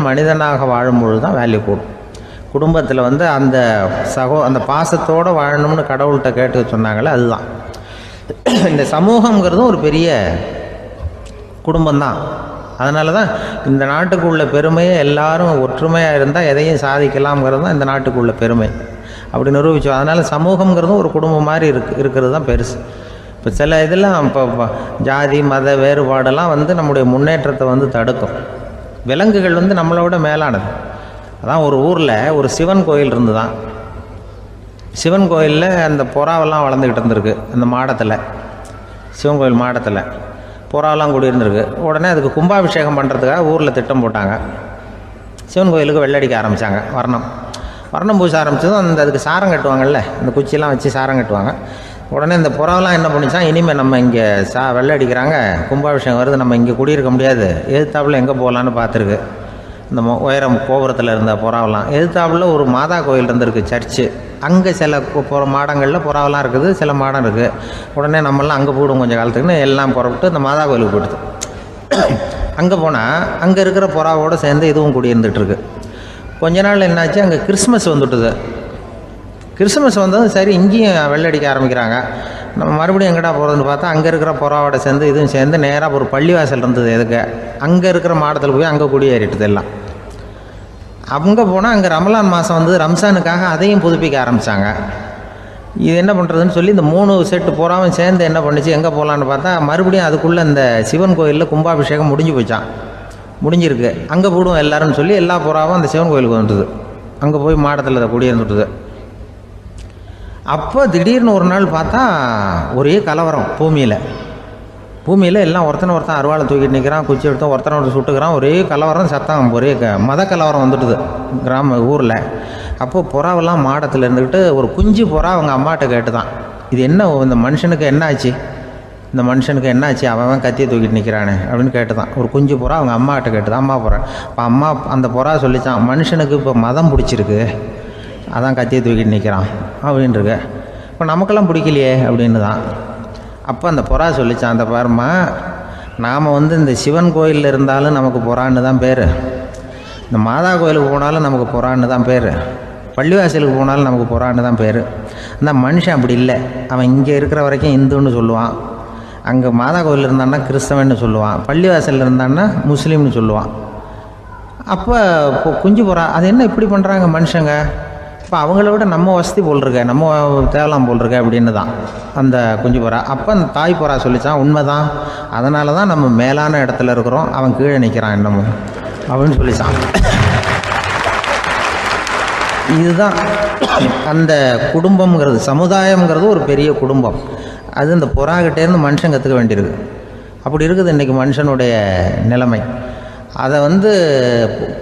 மனிதனாக வாழும்பொழுது தான் வேல்யூ கூடும். குடும்பத்தில் வந்து அந்த பாசத்தோடு வாழணும்னு கடவுள்கிட்ட கேட்டு சொன்னாங்களே, அதுதான். இந்த சமூகங்கிறதும் ஒரு பெரிய குடும்பம்தான். அதனால தான் இந்த நாட்டுக்கு உள்ள பெருமையை எல்லாரும் ஒற்றுமையாக இருந்தால் எதையும் சாதிக்கலாம்ங்கிறது தான் இந்த நாட்டுக்கு உள்ள பெருமை. அப்படி நிரூபித்தோம். அதனால் சமூகங்கிறதும் ஒரு குடும்பம் மாதிரி இருக்கிறது தான் பெருசு. இப்போ சில இதெல்லாம் இப்போ ஜாதி மத வேறுபாடெல்லாம் வந்து நம்முடைய முன்னேற்றத்தை வந்து தடுக்கும். விலங்குகள் வந்து நம்மளோட மேலானது. அதான் ஒரு ஊரில் ஒரு சிவன் கோயில் இருந்து தான். சிவன் கோயிலில் அந்த புறாவெல்லாம் வளர்ந்துக்கிட்டு இருந்திருக்கு. அந்த மாடத்தில், சிவன் கோயில் மாடத்தில் புறாவெல்லாம் கூடியிருந்திருக்கு. உடனே அதுக்கு கும்பாபிஷேகம் பண்ணுறதுக்காக ஊரில் திட்டம் போட்டாங்க. சிவன் கோயிலுக்கு வெள்ளடிக்க ஆரம்பித்தாங்க. வர்ணம் பூச ஆரம்பித்ததும் அதுக்கு சாரம் கட்டுவாங்கள்ல, அந்த குச்சியெல்லாம் வச்சு சாரம் கட்டுவாங்க. உடனே இந்த புறாவெல்லாம் என்ன பண்ணிச்சான், இனிமேல் நம்ம இங்கே வெள்ளை அடிக்கிறாங்க, கும்பாபிஷேகம் வருது, நம்ம இங்கே குடியிருக்க முடியாது, எதிர்த்தாப்புல எங்கே போகலான்னு பார்த்துருக்கு. இந்த உயரம் கோபுரத்தில் இருந்த புறாவெல்லாம் எதிர்த்தாப்புல ஒரு மாதா கோயில் இருந்திருக்கு, சர்ச்சு. அங்கே சில மாடங்களில் புறாவெல்லாம் இருக்குது, சில மாடம் இருக்குது. உடனே நம்மளாம் அங்கே போய்டும் கொஞ்சம் காலத்துக்குன்னு எல்லாம் புறப்பட்டு இந்த மாதா கோயிலுக்கு போயிடுது. அங்கே போனால் அங்கே இருக்கிற புறாவோடு சேர்ந்து இதுவும் குடியிருந்துகிட்ருக்கு. கொஞ்ச நாள் என்னாச்சு, அங்கே கிறிஸ்மஸ் வந்துட்டுது. கிறிஸ்மஸ் வந்ததும் சரி இங்கேயும் வெள்ளடிக்க ஆரம்பிக்கிறாங்க. நம்ம மறுபடியும் எங்கடா போகிறதுன்னு பார்த்தா அங்கே இருக்கிற புறாவோட சேர்ந்து இதுவும் சேர்ந்து நேராக ஒரு பள்ளிவாசல் இருந்தது. எதுக்கு அங்கே இருக்கிற மாடத்தில் போய் அங்கே குடியேறிட்டுது எல்லாம். அங்கே போனால் அங்கே ரமலான் மாதம் வந்து ரம்ஜானுக்காக அதையும் புதுப்பிக்க ஆரம்பித்தாங்க. இது என்ன பண்ணுறதுன்னு சொல்லி இந்த 3 செட்டு புறாவும் சேர்ந்து என்ன பண்ணிச்சு, எங்கே போகலான்னு பார்த்தா மறுபடியும் அதுக்குள்ளே இந்த சிவன் கோயிலில் கும்பாபிஷேகம் முடிஞ்சிருக்கு. அங்கே போடுவோம் எல்லாருன்னு சொல்லி எல்லா புறாவும் அந்த சிவன் கோயிலுக்கு வந்துட்டுது. அங்கே போய் மாடத்தில் அதை குடியிருந்துட்டுது. அப்போ திடீர்னு ஒரு நாள் பார்த்தா ஒரே கலவரம் பூமியில் எல்லாம் ஒருத்தன் அருவாளை தூக்கிட்டு நிற்கிறான், குச்சி எடுத்து ஒருத்தனை சுட்டுக்கிறான். ஒரே கலவரம், சத்தம், ஒரே மத கலவரம் வந்துட்டுது ஊரில். அப்போது புறாவெல்லாம் மாடத்தில் இருந்துக்கிட்டு ஒரு குஞ்சு புறா அவங்க அம்மாட்ட கேட்டு தான், இது என்ன, இந்த மனுஷனுக்கு என்ன ஆச்சு, அவன் கத்தியை தூக்கிட்டு நிற்கிறானே அப்படின்னு கேட்டு தான். ஒரு குஞ்சு புறா அவங்க அம்மாட்ட கேட்டு தான், அம்மா புறா. இப்போ அந்த புறா சொல்லித்தான், மனுஷனுக்கு இப்போ மதம் பிடிச்சிருக்கு, அதான் கத்தியை தூக்கிட்டு நிற்கிறான் அப்படின்ட்டுருக்கு. இப்போ நமக்கெல்லாம் பிடிக்கலையே அப்படின்னு தான். அப்போ அந்த புறா சொல்லிச்சான், அந்த பாருமா, நாம் இந்த சிவன் கோயிலில் இருந்தாலும் நமக்கு புறான்னு தான் பேர், இந்த மாதா கோயிலுக்கு போனாலும் நமக்கு புறான்னு தான் பேர், பள்ளிவாசலுக்கு போனாலும் நமக்கு புறான்னு தான் பேர். அந்த மனுஷன் அப்படி இல்லை. அவன் இங்கே இருக்கிற வரைக்கும் இந்துன்னு சொல்லுவான், அங்கே மாதா கோயில் இருந்தான்னா கிறிஸ்தவன்னு சொல்லுவான், பள்ளிவாசலில் இருந்தான்னா முஸ்லீம்னு சொல்லுவான். அப்போ குஞ்சு புறா அது என்ன இப்படி பண்ணுறாங்க மனுஷங்க, இப்போ அவங்கள விட நம்ம வசதி போல் இருக்க, நம்ம தேவலாம் போல் இருக்க அப்படின்னு தான் அந்த குஞ்சு புறா. அப்போ அந்த தாய் புறா சொல்லிச்சான், உண்மை தான், அதனால தான் நம்ம மேலான இடத்துல இருக்கிறோம், அவன் கீழே நிற்கிறான் என்னமோ அப்படின்னு சொல்லிச்சான். இதுதான் அந்த குடும்பம்ங்கிறது, சமுதாயம்ங்கிறது ஒரு பெரிய குடும்பம். அது இந்த புறாக்கிட்டேருந்து மனுஷன் கற்றுக்க வேண்டியிருக்கு. அப்படி இருக்குது இன்றைக்கி மனுஷனுடைய நிலைமை. அதை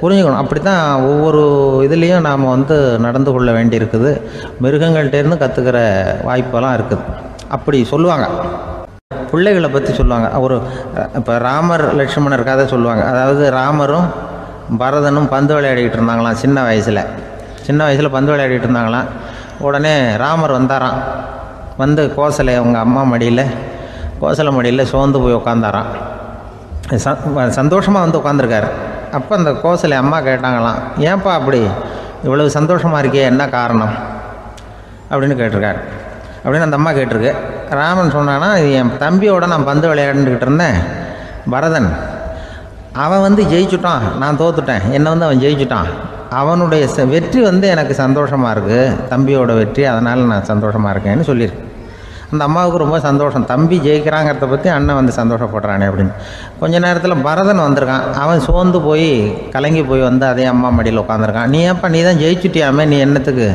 புரிஞ்சுக்கணும். அப்படி தான் ஒவ்வொரு இதுலேயும் நாம் நடந்து கொள்ள வேண்டியிருக்குது. மிருகங்கள்டேருந்து கற்றுக்கிற வாய்ப்பெல்லாம் இருக்குது. அப்படி சொல்லுவாங்க, பிள்ளைகளை பற்றி சொல்லுவாங்க. இப்போ ராமர் லட்சுமணர் கதை சொல்லுவாங்க. அதாவது ராமரும் பரதனும் பந்து விளையாடிக்கிட்டு இருந்தாங்களாம் சின்ன வயசில் பந்து விளையாடிட்டு இருந்தாங்களாம். உடனே ராமர் வந்தாராம், கோசலை அவங்க அம்மா மடியில், கோசலை மடியில் சோர்ந்து போய் உட்காந்தாராம். சந்தோஷமாக உட்காந்துருக்காரு. அப்போ அந்த கோசலை அம்மா கேட்டாங்களாம், ஏன்ப்பா அப்படி இவ்வளவு சந்தோஷமாக இருக்கே, என்ன காரணம் அப்படின்னு கேட்டிருக்காரு. அப்படின்னு அந்த அம்மா கேட்டிருக்கு. ராமன் சொன்னான்னா, இது என் தம்பியோட நான் பந்து விளையாண்டுக்கிட்டு இருந்தேன், பரதன் அவன் ஜெயிச்சுட்டான், நான் தோத்துட்டேன், என்னை அவன் ஜெயிச்சுட்டான், அவனுடைய வெற்றி எனக்கு சந்தோஷமாக இருக்குது, தம்பியோட வெற்றி, அதனால் நான் சந்தோஷமாக இருக்கேன்னு சொல்லியிருக்கு. அந்த அம்மாவுக்கு ரொம்ப சந்தோஷம், தம்பி ஜெயிக்கிறாங்கிறத பற்றி அண்ணன் சந்தோஷப்படுறானே அப்படின்னு. கொஞ்ச நேரத்தில் பரதன் வந்திருக்கான். அவன் சோர்ந்து போய் கலங்கி போய் அதே அம்மா மடியில் உட்காந்துருக்கான். நீ தான் ஜெயிச்சுட்டியாமே, நீ என்னத்துக்கு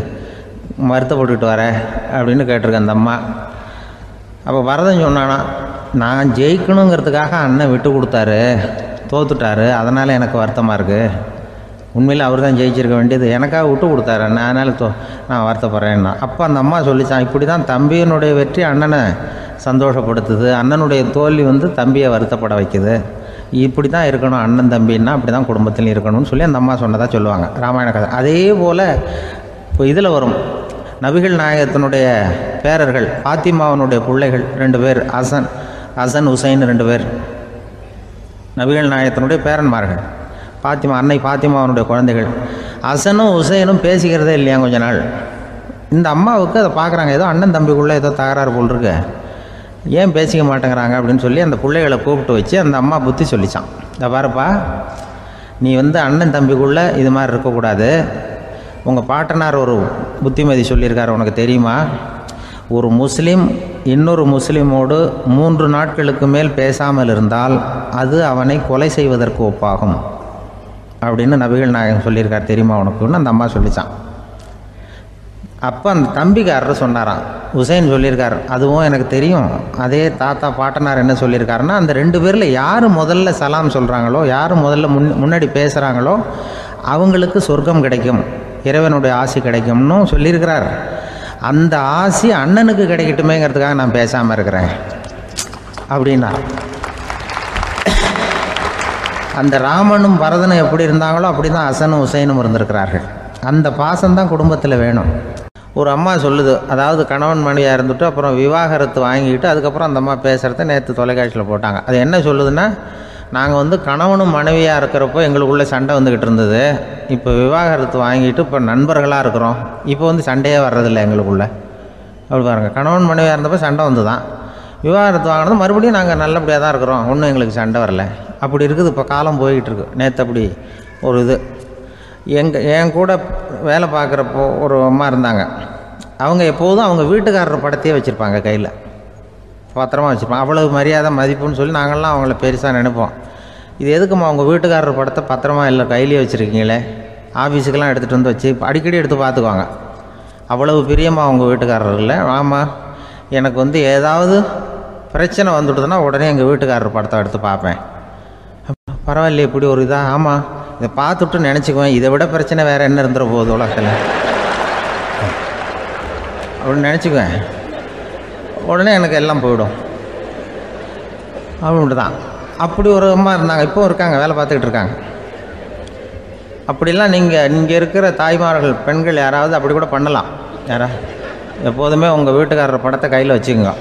வருத்தப்பட்டுக்கிட்டு வர அப்படின்னு கேட்டிருக்க அந்த அம்மா. அப்போ பரதன் சொன்னானா, நான் ஜெயிக்கணுங்கிறதுக்காக அண்ணன் விட்டு கொடுத்தாரு, தோத்துட்டாரு, அதனால் எனக்கு வருத்தமாக இருக்குது, உண்மையில் அவர் தான் ஜெயிச்சிருக்க வேண்டியது, எனக்காக விட்டு கொடுத்தாரு அண்ணன், அதனால் நான் வருத்தப்படுறேன்னா. அப்போ அந்த அம்மா சொல்லிச்சான், இப்படி தான் தம்பியினுடைய வெற்றி அண்ணனை சந்தோஷப்படுத்துது, அண்ணனுடைய தோல்வி தம்பியை வருத்தப்பட வைக்குது, இப்படி தான் இருக்கணும் அண்ணன் தம்பின்னா, அப்படி தான் குடும்பத்தில் இருக்கணும்னு சொல்லி அந்த அம்மா சொன்னதாக சொல்லுவாங்க ராமாயண கதை. அதே போல் இப்போ இதில் வரும், நபிகள் நாயகத்தினுடைய பேரர்கள் பாத்திமாவனுடைய பிள்ளைகள் 2 பேர், ஹசன் ஹுசைன் 2 பேர் நபிகள் நாயகத்தினுடைய பேரன்மார்கள். அன்னை பாத்திமாவனுடைய குழந்தைகள். ஹசனும் ஹுசைனும் பேசிக்கிறதே இல்லையா கொஞ்ச நாள். இந்த அம்மாவுக்கு அதை பார்க்குறாங்க, ஏதோ அண்ணன் தம்பிக்குள்ளே ஏதோ தகராறு போல் இருக்கு, ஏன் பேசிக்க மாட்டேங்கிறாங்க அப்படின்னு சொல்லி அந்த பிள்ளைகளை கூப்பிட்டு வச்சு அந்த அம்மா புத்தி சொல்லிச்சான். இதை பாருப்பா, நீ அண்ணன் தம்பிக்குள்ளே இது மாதிரி இருக்கக்கூடாது, உங்கள் பாட்டனார் ஒரு புத்திமதி சொல்லியிருக்காரு, உனக்கு தெரியுமா, ஒரு முஸ்லீம் இன்னொரு முஸ்லீமோடு 3 நாட்களுக்கு மேல் பேசாமல் இருந்தால் அது அவனை கொலை செய்வதற்கு ஒப்பாகும் அப்படின்னு நபிகள் நாயகம் சொல்லியிருக்கார், தெரியுமா உனக்குன்னு அந்த அம்மா சொல்லிச்சான். அப்போ அந்த தம்பிக்காரர் சொன்னாராம், ஹுசைன் சொல்லியிருக்கார், அதுவும் எனக்கு தெரியும், அதே தாத்தா பாட்டனார் என்ன சொல்லியிருக்காருன்னா, அந்த 2 பேரில் யார் முதல்ல சலாம் சொல்கிறாங்களோ, யார் முதல்ல முன்னாடி பேசுகிறாங்களோ அவங்களுக்கு சொர்க்கம் கிடைக்கும், இறைவனுடைய ஆசி கிடைக்கும்னு சொல்லியிருக்கிறார். அந்த ஆசி அண்ணனுக்கு கிடைக்கட்டுமேங்கிறதுக்காக நான் பேசாமல் இருக்கிறேன் அப்படின்னா. அந்த ராமனும் பரதனும் எப்படி இருந்தாங்களோ அப்படி தான் ஹசனும் ஹுசைனும் இருந்திருக்கிறார்கள். அந்த பாசம்தான் குடும்பத்தில் வேணும். ஒரு அம்மா சொல்லுது, அதாவது கணவன் மனைவியாக இருந்துட்டு அப்புறம் விவாகரத்து வாங்கிக்கிட்டு அதுக்கப்புறம் அந்த அம்மா பேசுகிறத நேற்று தொலைக்காட்சியில் போட்டாங்க. அது என்ன சொல்லுதுன்னா, நாங்கள் கணவனும் மனைவியாக இருக்கிறப்போ எங்களுக்குள்ளே சண்டை வந்துக்கிட்டு இருந்தது, இப்போ விவாகரத்து வாங்கிட்டு இப்போ நண்பர்களாக இருக்கிறோம், இப்போ சண்டையே வர்றதில்லை எங்களுக்குள்ளே. அப்படி பாருங்கள், கணவன் மனைவியாக இருந்தப்போ சண்டை வந்து தான், விவாகரத்து வாங்கினது மறுபடியும் நாங்கள் நல்லபடியாக தான் இருக்கிறோம், ஒன்றும் எங்களுக்கு சண்டை வரல. அப்படி இருக்குது இப்போ காலம் போய்கிட்டு இருக்கு. நேற்று அப்படி ஒரு இது என் கூட வேலை பார்க்குறப்போ ஒரு அம்மா இருந்தாங்க. அவங்க எப்போதும் அவங்க வீட்டுக்காரர் படத்தையே வச்சுருப்பாங்க, கையில் பத்திரமா வச்சுருப்பாங்க. அவ்வளவு மரியாதை மதிப்புன்னு சொல்லி நாங்கள்லாம் அவங்கள பெருசாக நினைப்போம். இது எதுக்குமா அவங்க வீட்டுக்காரர் படத்தை பத்திரமா இல்லை கையிலேயே வச்சுருக்கீங்களே, ஆஃபீஸுக்கெல்லாம் எடுத்துகிட்டு வச்சு அடிக்கடி எடுத்து பார்த்துக்குவாங்க. அவ்வளவு பிரியமாக அவங்க வீட்டுக்காரர் இல்லை. ஆமாம், எனக்கு ஏதாவது பிரச்சனை வந்துவிடுதுன்னா உடனே எங்கள் வீட்டுக்காரர் படத்தை எடுத்து பார்ப்பேன். பரவாயில்ல, இப்படி ஒரு இதாக, ஆமாம் இதை பார்த்துட்டு நினச்சிக்குவேன், இதை விட பிரச்சனை வேறு என்ன இருந்துட போகுது உலகத்தில் அப்படின்னு நினச்சிக்குவேன். உடனே எனக்கு எல்லாம் போயிடும் அப்படின்ட்டு தான். அப்படி ஒரு அம்மா இருந்தாங்க, இப்போவும் இருக்காங்க, வேலை பார்த்துக்கிட்டு இருக்காங்க. அப்படிலாம் இங்கே இருக்கிற தாய்மார்கள் பெண்கள் யாராவது அப்படி கூட பண்ணலாம். எப்போதுமே உங்கள் வீட்டுக்காரர் படத்தை கையில் வச்சுக்கோங்க.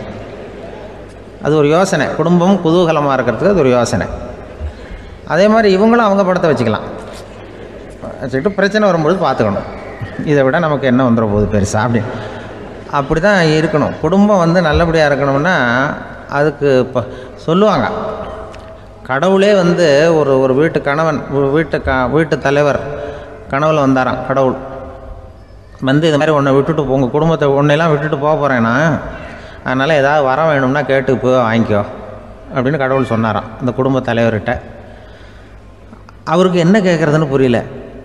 அது ஒரு யோசனை, குடும்பம் குதூகலமாக இருக்கிறதுக்கு அது ஒரு யோசனை. அதே மாதிரி இவங்களும் அவங்க படத்தை வச்சுக்கலாம். வச்சுக்கிட்டு பிரச்சனை வரும்பொழுது பார்த்துக்கணும், இதை விட நமக்கு என்ன வந்துட போகுது பெருசாக அப்படி தான் இருக்கணும். குடும்பம் நல்லபடியாக இருக்கணும்னா அதுக்கு இப்போ சொல்லுவாங்க, கடவுளே ஒரு வீட்டு கணவன் வீட்டு தலைவர் கனவுல வந்தாராம். கடவுள் இது மாதிரி உன்னை விட்டுட்டு உங்கள் குடும்பத்தை உன்னையெல்லாம் விட்டுட்டு போக போகிறேன்னா, அதனால் ஏதாவது வரம் வேணும்னா கேட்டு போய் வாங்கிக்கோ அப்படின்னு கடவுள் சொன்னாராம் அந்த குடும்ப தலைவர்கிட்ட. அவருக்கு என்ன கேட்குறதுன்னு புரியல.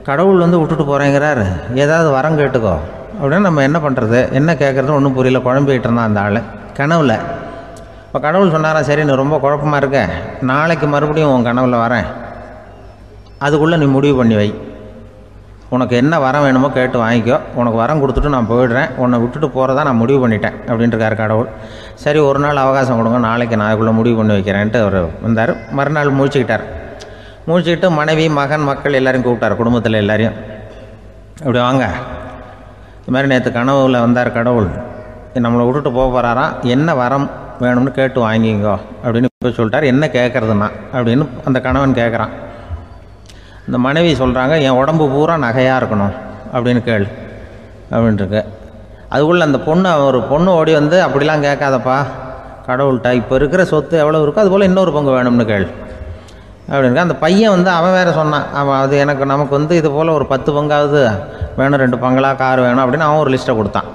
கடவுள் விட்டுட்டு போகிறேங்கிறார், ஏதாவது வரம் கேட்டுக்கோ அப்படின்னு நம்ம என்ன பண்ணுறது, என்ன கேட்குறதுன்னு ஒன்றும் புரியல. குழம்பிக்கிட்டு இருந்தான் அந்த ஆள் கனவில். இப்போ கடவுள் சொன்னாராம், சரி நீ ரொம்ப குழப்பமாக இருக்க, நாளைக்கு மறுபடியும் உன் கனவில் வரேன், அதுக்குள்ளே நீ முடிவு பண்ணி வை, உனக்கு என்ன வரம் வேணுமோ கேட்டு வாங்கிக்கோ, உனக்கு வரம் கொடுத்துட்டு நான் போயிடுறேன், உன்னை விட்டுட்டு போகிறதா நான் முடிவு பண்ணிட்டேன் அப்படின்ட்டுருக்காரு கடவுள். சரி ஒரு நாள் அவகாசம் கொடுங்க, நாளைக்கு நான் அதுக்குள்ளே முடிவு பண்ணி வைக்கிறேன்ட்டு அவர் வந்தார். மறுநாள் முழிச்சுக்கிட்டு மனைவி மகன் மக்கள் எல்லோரையும் கூப்பிட்டார், குடும்பத்தில் எல்லாரையும். இப்படி வாங்க, இது மாதிரி நேற்று கனவுல வந்தார் கடவுள், நம்மளை விட்டுட்டு போக போகிறாராம், என்ன வரம் வேணும்னு கேட்டு வாங்கிங்கோ அப்படின்னு போய் சொல்லிட்டார். என்ன கேட்குறதுன்னா அப்படின்னு அந்த கணவன் கேட்குறான். இந்த மனைவி சொல்கிறாங்க, என் உடம்பு பூரா நகையாக இருக்கணும் அப்படின்னு கேளு அப்படின்ட்டுருக்கு. அதுக்குள்ளே அந்த ஒரு பொண்ணு ஓடி அப்படிலாம் கேட்காதப்பா கடவுள்கிட்ட, இப்போ இருக்கிற சொத்து எவ்வளோ இருக்கோ அதுபோல் இன்னொரு பங்கு வேணும்னு கேளு அப்படின்னு. அந்த பையன் அவன் வேறு சொன்னான், அவன் அது நமக்கு இது போல் ஒரு 10 பங்காவது வேணும், 2 பங்களா கார் வேணும் அப்படின்னு அவன் ஒரு லிஸ்ட்டை கொடுத்தான்.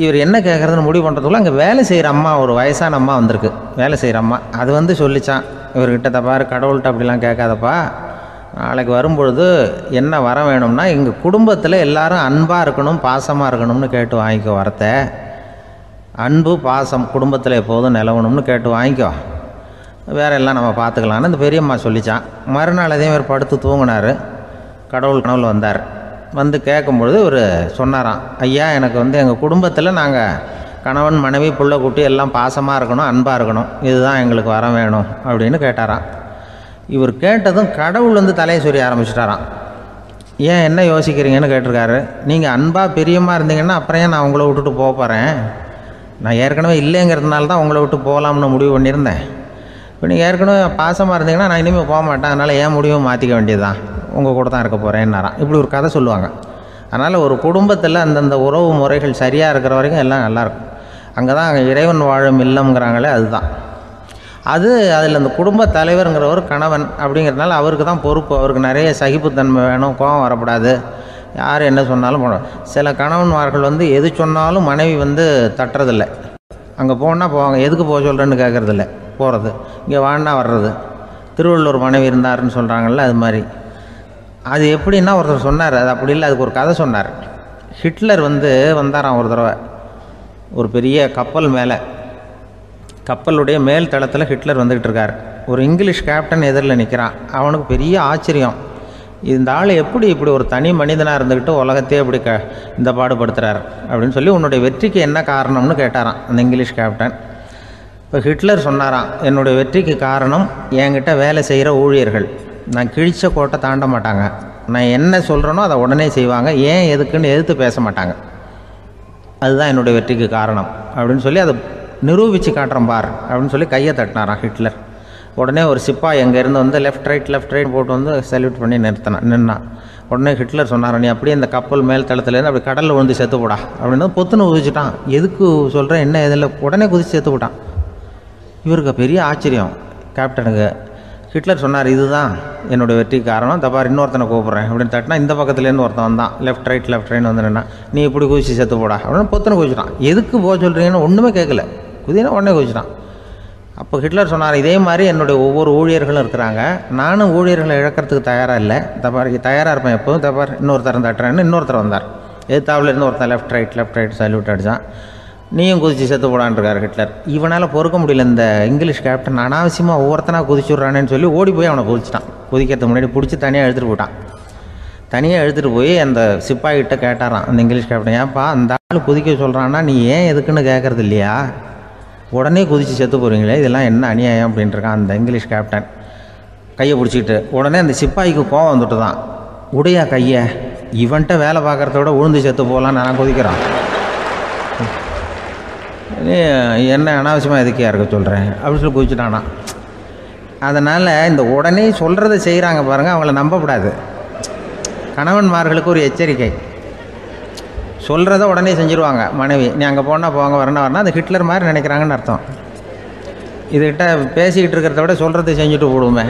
இவர் என்ன கேட்குறதுன்னு முடிவு பண்ணுறதுக்குள்ள அங்கே வேலை செய்கிற அம்மா, ஒரு வயசான அம்மா வந்திருக்கு, வேலை செய்கிற அம்மா. அது சொல்லிச்சான் இவர்கிட்ட, தப்பாரு கடவுள்கிட்ட அப்படிலாம் கேட்காதப்பா, நாளைக்கு வரும்பொழுது என்ன வர வேணும்னா எங்கள் குடும்பத்தில் எல்லாரும் அன்பாக இருக்கணும் பாசமாக இருக்கணும்னு கேட்டு வாங்கிக்கோ வரத்தை, அன்பு பாசம் குடும்பத்தில் எப்போதும் நிலவணும்னு கேட்டு வாங்கிக்கோ, வேற எல்லாம் நம்ம பார்த்துக்கலான்னு அந்த பெரியம்மா சொல்லிச்சான். மறுநாள் அதே மாதிரி படுத்து தூங்கினார். கடவுள் கனவுல வந்தார். கேட்கும்பொழுது இவர் சொன்னாராம், ஐயா எனக்கு எங்கள் குடும்பத்தில் நாங்கள் கணவன் மனைவி புள்ள குட்டி எல்லாம் பாசமாக இருக்கணும் அன்பாக இருக்கணும், இதுதான் எங்களுக்கு வர வேணும் அப்படின்னு கேட்டாராம். இவர் கேட்டதும் கடவுள் தலையை சொரிய ஆரம்பிச்சிட்டாராம். ஏன் என்ன யோசிக்கிறீங்கன்னு கேட்டிருக்காரு. நீங்கள் அன்பாக பிரியமாக இருந்தீங்கன்னா அப்புறம் ஏன் நான் உங்களை விட்டுட்டு போக போகிறேன், நான் ஏற்கனவே இல்லைங்கிறதுனால தான் உங்களை விட்டு போகலாம்னு முடிவு பண்ணியிருந்தேன். இப்போ நீங்கள் ஏற்கனவே பாசமாக இருந்தீங்கன்னா நான் இனிமேல் போக மாட்டேன், அதனால் ஏன் முடிவும் மாற்றிக்க வேண்டியது தான், உங்கள் கூட தான் இருக்க போகிறேன்னாராம். இப்படி ஒரு கதை சொல்லுவாங்க. அதனால் ஒரு குடும்பத்தில் அந்தந்த உறவு முறைகள் சரியாக இருக்கிற வரைக்கும் எல்லாம் நல்லாயிருக்கும். அங்கே தான் இறைவன் வாழும் இல்லம்ங்கிறாங்களே, அதுதான் அதில் அந்த குடும்ப தலைவருங்கிறவர் கணவன் அப்படிங்கிறதுனால அவருக்கு தான் பொறுப்பு. அவருக்கு நிறைய சகிப்புத்தன்மை வேணும், கோபம் வரக்கூடாது, யார் என்ன சொன்னாலும் போகணும். சில கணவன்மார்கள் எது சொன்னாலும் மனைவி தட்டுறதில்லை, அங்கே போனால் போவாங்க, எதுக்கு போக சொல்கிறேன்னு கேட்குறதில்ல, போகிறது, இங்கே வான்னா வர்றது. திருவள்ளூர் மனைவி இருந்தாருன்னு சொல்கிறாங்கல்ல, அது மாதிரி. அது எப்படின்னா ஒருத்தர் சொன்னார், அது அப்படி இல்லை, அதுக்கு ஒரு கதை சொன்னார். ஹிட்லர் வந்தாராம் ஒரு தடவை, ஒரு பெரிய கப்பல் மேலே, கப்பலுடைய மேல் தளத்தில் ஹிட்லர் வந்துக்கிட்டு இருக்கார். ஒரு இங்கிலீஷ் கேப்டன் எதிரில் நிற்கிறான். அவனுக்கு பெரிய ஆச்சரியம், இந்த ஆள் எப்படி இப்படி ஒரு தனி மனிதனாக இருந்துக்கிட்டு உலகத்தையே இப்படி இந்த பாடுபடுத்துகிறார் அப்படின்னு சொல்லி, உன்னுடைய வெற்றிக்கு என்ன காரணம்னு கேட்டாராம் அந்த இங்கிலீஷ் கேப்டன். இப்போ ஹிட்லர் சொன்னாராம், என்னுடைய வெற்றிக்கு காரணம் என்கிட்ட வேலை செய்கிற ஊழியர்கள், நான் கிழிச்ச கோட்டை தாண்ட மாட்டாங்க, நான் என்ன சொல்கிறேனோ அதை உடனே செய்வாங்க, ஏன் எதுக்குன்னு எதிர்த்து பேச மாட்டாங்க, அதுதான் என்னுடைய வெற்றிக்கு காரணம் அப்படின்னு சொல்லி அதை நிரூபித்து காட்டுறேன் பார் அப்படின்னு சொல்லி கையை தட்டினாராம் ஹிட்லர். உடனே ஒரு சிப்பாய் அங்கேருந்து லெஃப்ட் ரைட் போட்டு சல்யூட் பண்ணி நின்னான். உடனே ஹிட்லர் சொன்னார், நீ அப்படியே இந்த கப்பல் மேல் தளத்துலேருந்து அப்படி கடலில் விழுந்து செத்து போடா அப்படின்னு பொத்துன்னு குதிச்சுட்டான். எதுக்கு சொல்கிறேன் என்ன இதில், உடனே குதிச்சு செத்து போட்டான். இவருக்கு பெரிய ஆச்சரியம் கேப்டனுக்கு. ஹிட்லர் சொன்னார், இதுதான் என்னுடைய வெற்றிக்கு காரணம், தப்பார் இன்னொருத்தனை கூப்பிட்றேன் அப்படின்னு தட்டினா இந்த பக்கத்துலேருந்து ஒருத்தன் வந்தான், லெஃப்ட் ரைட் நின்னா, நீ இப்படி குதிச்சு செத்து போடா அப்படின்னு பொத்துன்னு குதிச்சுட்டான். எதுக்கு போக சொல்கிறீங்கன்னு ஒன்றுமே கேட்கல, குதினா உடனே குதிச்சுட்டான். அப்போ ஹிட்லர் சொன்னார், இதே மாதிரி என்னுடைய ஒவ்வொரு ஊழியர்களும் இருக்கிறாங்க, நானும் ஊழியர்களை இழக்கிறதுக்கு தயாராக இல்லை, தப்பார் தயாராக இருப்பேன் எப்போதும், தப்பார் இன்னொருத்தரம் தட்டுறேன்னு இன்னொருத்தர் வந்தார். எதிர்த்தாவில் இருந்து ஒருத்தன் லெஃப்ட் ரைட் சல்யூட் அடித்தான். நீயும் குதிச்சு செத்து போடான்ருக்கார் ஹிட்லர். இவனால் பொறுக்க முடியல, இந்த இங்கிலீஷ் கேப்டன் அனாவசியமாக ஒவ்வொருத்தனாக குதிச்சுட்றானேன்னு சொல்லி ஓடி போய் அவனை குதிச்சிட்டான். குதிக்கிறதுக்கு முன்னாடி பிடிச்சி தனியாக எடுத்துகிட்டு போட்டான். தனியாக எடுத்துகிட்டு போய் அந்த சிப்பாய்கிட்ட கேட்டாரான் அந்த இங்கிலீஷ் கேப்டன், ஏன்ப்பா அந்த ஆள் குதிக்க சொல்கிறான்னா நீ ஏன் எதுக்குன்னு கேட்குறது இல்லையா, உடனே குதித்து செத்து போகிறீங்களே, இதெல்லாம் என்ன அநியாயம் அப்படின்ட்டுருக்கான் அந்த இங்கிலீஷ் கேப்டன் கையை பிடிச்சிக்கிட்டு. உடனே அந்த சிப்பாய்க்கு கோவம் வந்துட்டு தான், உடையா கையை, இவன்ட்ட வேலை பார்க்குறத விட உழுந்து செத்து போகலான்னு நான் கொதிக்கிறான். என்ன அனாவசியமாக எதுக்கே இருக்க சொல்கிறேன் அப்படின்னு சொல்லி குதிச்சுட்டானா. அதனால் இந்த உடனே சொல்கிறத செய்கிறாங்க பாருங்கள், அவங்கள நம்பக்கூடாது. கணவன்மார்களுக்கு ஒரு எச்சரிக்கை. சொல்கிறத உடனே செஞ்சுருவாங்க மனைவி. நீ அங்கே போனால் போங்க, வரணும் அது ஹிட்லர் மாதிரி நினைக்கிறாங்கன்னு அர்த்தம். இதுகிட்ட பேசிக்கிட்டு இருக்கிறத விட சொல்கிறத செஞ்சுட்டு போடுவோமே.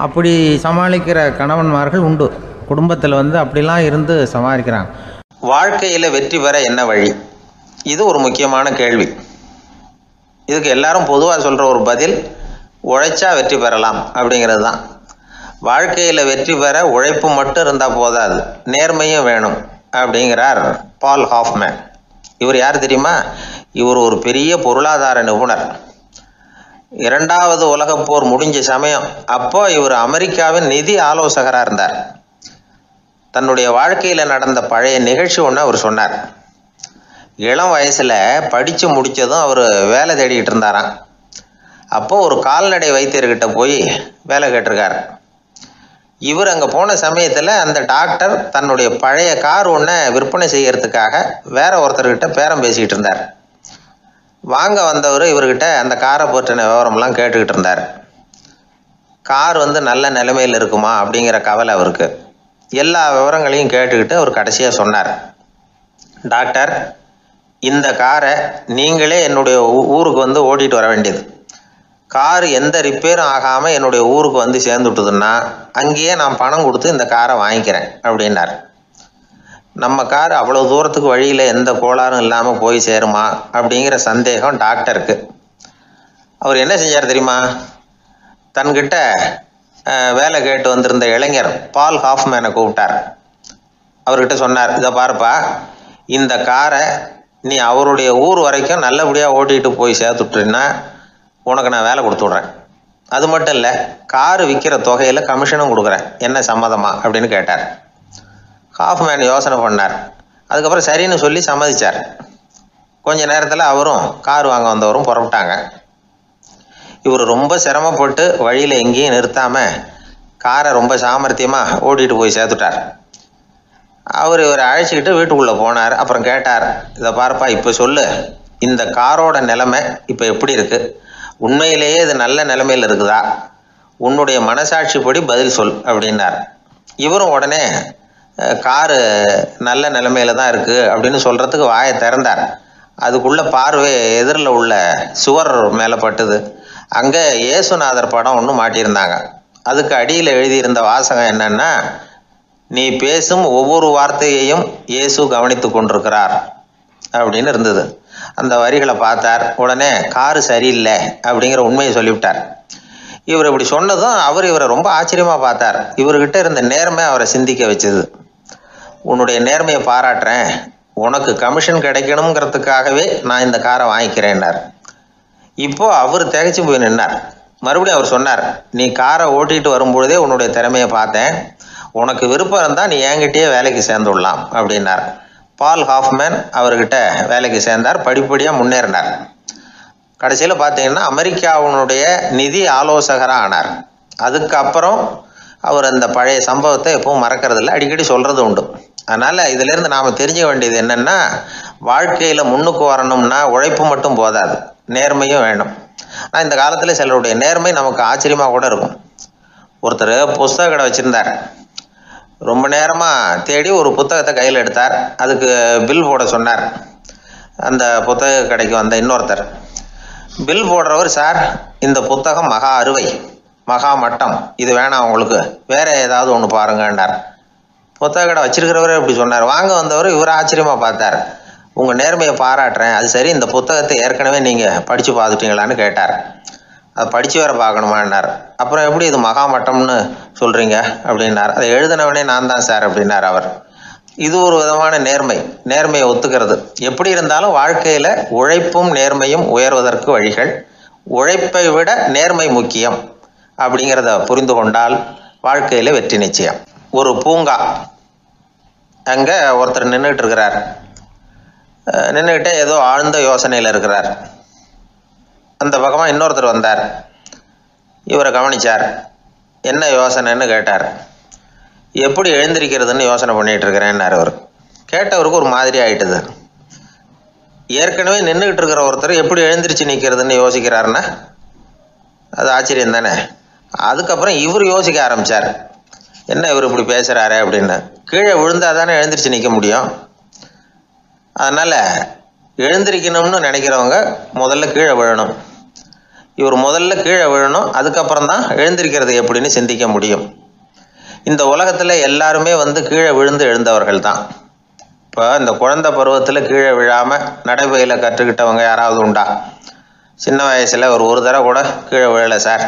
அப்படி சமாளிக்கிற கணவன்மார்கள் உண்டு. குடும்பத்தில் அப்படிலாம் இருந்து சமாளிக்கிறாங்க. வாழ்க்கையில் வெற்றி பெற என்ன வழி? இது ஒரு முக்கியமான கேள்வி. இதுக்கு எல்லாரும் பொதுவாக சொல்கிற ஒரு பதில், உழைச்சா வெற்றி பெறலாம் அப்படிங்கிறது தான். வாழ்க்கையில் வெற்றி பெற உழைப்பு மட்டும் இருந்தால் போதாது, நேர்மையும் வேணும் அப்படிங்கிறார் பால் ஹாஃப்மேன். இவர் யார் தெரியுமா? இவர் ஒரு பெரிய பொருளாதார நிபுணர். 2வது உலகப் போர் முடிஞ்ச சமயம் அப்போ இவர் அமெரிக்காவின் நிதி ஆலோசகராக இருந்தார். தன்னுடைய வாழ்க்கையில் நடந்த பழைய நிகழ்ச்சி ஒன்று அவர் சொன்னார். இளம் வயசில் படித்து முடித்ததும் அவர் வேலை தேடிக்கிட்டு இருந்தாராம். அப்போது ஒரு கால்நடை வைத்தியர்கிட்ட போய் வேலை கேட்டிருக்கார். இவர் அங்கே போன சமயத்தில் அந்த டாக்டர் தன்னுடைய பழைய கார் ஒன்றை விற்பனை செய்யறதுக்காக வேற ஒருத்தர்கிட்ட பேரம் பேசிக்கிட்டு இருந்தார். வாங்க வந்தவர் இவர்கிட்ட அந்த காரை பற்றின விவரம்லாம் கேட்டுக்கிட்டு இருந்தார். கார் நல்ல நிலைமையில் இருக்குமா அப்படிங்கிற கவலை அவருக்கு. எல்லா விவரங்களையும் கேட்டுக்கிட்டு அவர் கடைசியாக சொன்னார், டாக்டர், இந்த காரை நீங்களே என்னுடைய ஊருக்கு ஓட்டிகிட்டு வர வேண்டியது. காரு எந்த ரிப்பேரும் ஆகாமல் என்னுடைய ஊருக்கு சேர்ந்துட்டுதுன்னா அங்கேயே நான் பணம் கொடுத்து இந்த காரை வாங்கிக்கிறேன் அப்படின்னார். நம்ம கார் அவ்வளோ தூரத்துக்கு வழியில் எந்த கோளாறும் இல்லாமல் போய் சேருமா அப்படிங்கிற சந்தேகம் டாக்டருக்கு. அவர் என்ன செஞ்சார் தெரியுமா? தன்கிட்ட வேலை கேட்டு வந்திருந்த இளைஞர் பால் ஹாஃப்மேனை கூப்பிட்டார். அவர்கிட்ட சொன்னார், இதை பாருப்பா, இந்த காரை நீ அவருடைய ஊர் வரைக்கும் நல்லபடியாக ஓட்டிகிட்டு போய் சேர்த்துட்டுன்னா உனக்கு நான் வேலை கொடுத்து விட்றேன். அது மட்டும் இல்லை, காரு விற்கிற தொகையில் கமிஷனும் கொடுக்குறேன், என்ன சம்மதமா அப்படின்னு கேட்டார். ஹாஃப்மேன் யோசனை பண்ணார். அதுக்கப்புறம் சரின்னு சொல்லி சம்மதிச்சார். கொஞ்ச நேரத்தில் அவரும் கார் வாங்க வந்தவரும் புறப்பட்டாங்க. இவர் ரொம்ப சிரமப்பட்டு வழியில் எங்கேயும் நிறுத்தாமல் காரை ரொம்ப சாமர்த்தியமாக ஓட்டிகிட்டு போய் சேர்த்துட்டார். இவரை அழைச்சிக்கிட்டு வீட்டுக்குள்ளே போனார். அப்புறம் கேட்டார், இதை பாருப்பா, இப்போ சொல்லு, இந்த காரோட நிலைமை இப்போ எப்படி இருக்குது? உண்மையிலேயே இது நல்ல நிலைமையில் இருக்குதா? உன்னுடைய மனசாட்சிப்படி பதில் சொல் அப்படின்னார். இவரும் உடனே காரு நல்ல நிலைமையில தான் இருக்குது அப்படின்னு சொல்கிறதுக்கு வாயை திறந்தார். அதுக்குள்ளே பார்வை எதிரில் உள்ள சுவர் மேலே பட்டுது. அங்கே இயேசுநாதர் படம் ஒன்று மாட்டியிருந்தாங்க. அதுக்கு அடியில் எழுதியிருந்த வாசகம் என்னன்னா, நீ பேசும் ஒவ்வொரு வார்த்தையையும் இயேசு கவனித்து கொண்டிருக்கிறார் அப்படின்னு இருந்தது. அந்த வரிகளை பார்த்தார். உடனே காரு சரியில்லை அப்படிங்கிற உண்மையை சொல்லிவிட்டார். இவர் இப்படி சொன்னதும் இவரை ரொம்ப ஆச்சரியமாக பார்த்தார். இவர்கிட்ட இருந்த நேர்மை அவரை சிந்திக்க வச்சது. உன்னுடைய நேர்மையை பாராட்டுறேன், உனக்கு கமிஷன் கிடைக்கணுங்கிறதுக்காகவே நான் இந்த காரை வாங்கிக்கிறேன்னார். இப்போ அவர் திகைச்சு போய் நின்னார். மறுபடியும் அவர் சொன்னார், நீ காரை ஓட்டிகிட்டு வரும்பொழுதே உன்னுடைய திறமையை பார்த்தேன், உனக்கு விருப்பம் இருந்தால் நீ என்கிட்டயே வேலைக்கு சேர்ந்துடலாம் அப்படின்னார். பால் ஹாஃப்மேன் அவர்கிட்ட வேலைக்கு சேர்ந்தார். படிப்படியாக முன்னேறினார். கடைசியில் பார்த்தீங்கன்னா அமெரிக்காவினுடைய நிதி ஆலோசகராக ஆனார். அதுக்கப்புறம் அவர் அந்த பழைய சம்பவத்தை எப்பவும் மறக்கிறதில்ல, அடிக்கடி சொல்கிறது உண்டு. அதனால் இதிலேருந்து நாம் தெரிஞ்சுக்க வேண்டியது என்னென்னா, வாழ்க்கையில் முன்னுக்கு வரணும்னா உழைப்பு மட்டும் போதாது, நேர்மையும் வேணும். ஆனால் இந்த காலத்தில் சிலருடைய நேர்மை நமக்கு ஆச்சரியமாக கூட இருக்கும். ஒருத்தர் புஸ்தக கடை வச்சுருந்தார். ரொம்ப நேரமாக தேடி ஒரு புத்தகத்தை கையில் எடுத்தார். அதுக்கு பில் போட சொன்னார். அந்த புத்தக கடைக்கு வந்த இன்னொருத்தர் பில் போடுறவர், சார் இந்த புத்தகம் மகா அறுவை, மகா மட்டம், இது வேணாம் உங்களுக்கு, வேற ஏதாவது ஒன்று பாருங்கன்னார். புத்தக கடை வச்சிருக்கிறவரே இப்படி சொன்னார். வாங்க வந்தவர் இவர் ஆச்சரியமாக பார்த்தார். உங்கள் நேர்மையை பாராட்டுறேன், அது சரி, இந்த புத்தகத்தை ஏற்கனவே நீங்கள் படித்து பார்த்துட்டீங்களான்னு கேட்டார். அதை படித்து வேற பார்க்கணுமான்னார். அப்புறம் எப்படி இது மகா மட்டம்னு சொல்கிறீங்க அப்படின்னார். அதை எழுதினவனே நான் தான் சார் அப்படின்னார் அவர். இது ஒரு விதமான நேர்மை, நேர்மையை ஒத்துக்கிறது. எப்படி இருந்தாலும் வாழ்க்கையில் உழைப்பும் நேர்மையும் உயர்வதற்கு வழிகள். உழைப்பை விட நேர்மை முக்கியம் அப்படிங்கிறத புரிந்து கொண்டால் வாழ்க்கையில் வெற்றி நிச்சயம். ஒரு பூங்கா, அங்கே ஒருத்தர் நின்றுட்டு இருக்கிறார். நின்றுக்கிட்டே ஏதோ ஆழ்ந்த யோசனையில் இருக்கிறார். அந்த பக்கமாக இன்னொருத்தர் வந்தார். இவரை கவனித்தார். என்ன யோசனைன்னு கேட்டார். எப்படி எழுந்திருக்கிறதுன்னு யோசனை பண்ணிகிட்டு இருக்கிறேன்னாரு அவர். கேட்டவருக்கு ஒரு மாதிரி ஆயிட்டுது. ஏற்கனவே நின்றுக்கிட்டு இருக்கிற ஒருத்தர் எப்படி எழுந்திரிச்சு நிற்கிறதுன்னு யோசிக்கிறாருன்னா அது ஆச்சரியம் தானே. அதுக்கப்புறம் இவர் யோசிக்க ஆரம்பித்தார், என்ன இவர் இப்படி பேசுகிறாரு அப்படின்னு. கீழே விழுந்தால் தானே எழுந்திரிச்சு நிற்க முடியும். அதனால் எழுந்திரிக்கணும்னு நினைக்கிறவங்க முதல்ல கீழே விழணும். இவர் முதல்ல கீழே விழணும், அதுக்கப்புறம் தான் எழுந்திருக்கிறது எப்படின்னு சிந்திக்க முடியும். இந்த உலகத்தில் எல்லாருமே கீழே விழுந்து எழுந்தவர்கள் தான். இப்போ இந்த குழந்தை பருவத்தில் கீழே விழாமல் நடைபயில கற்றுக்கிட்டவங்க யாராவது உண்டா? சின்ன வயசில் ஒரு தடவை கூட கீழே விழலை சார்,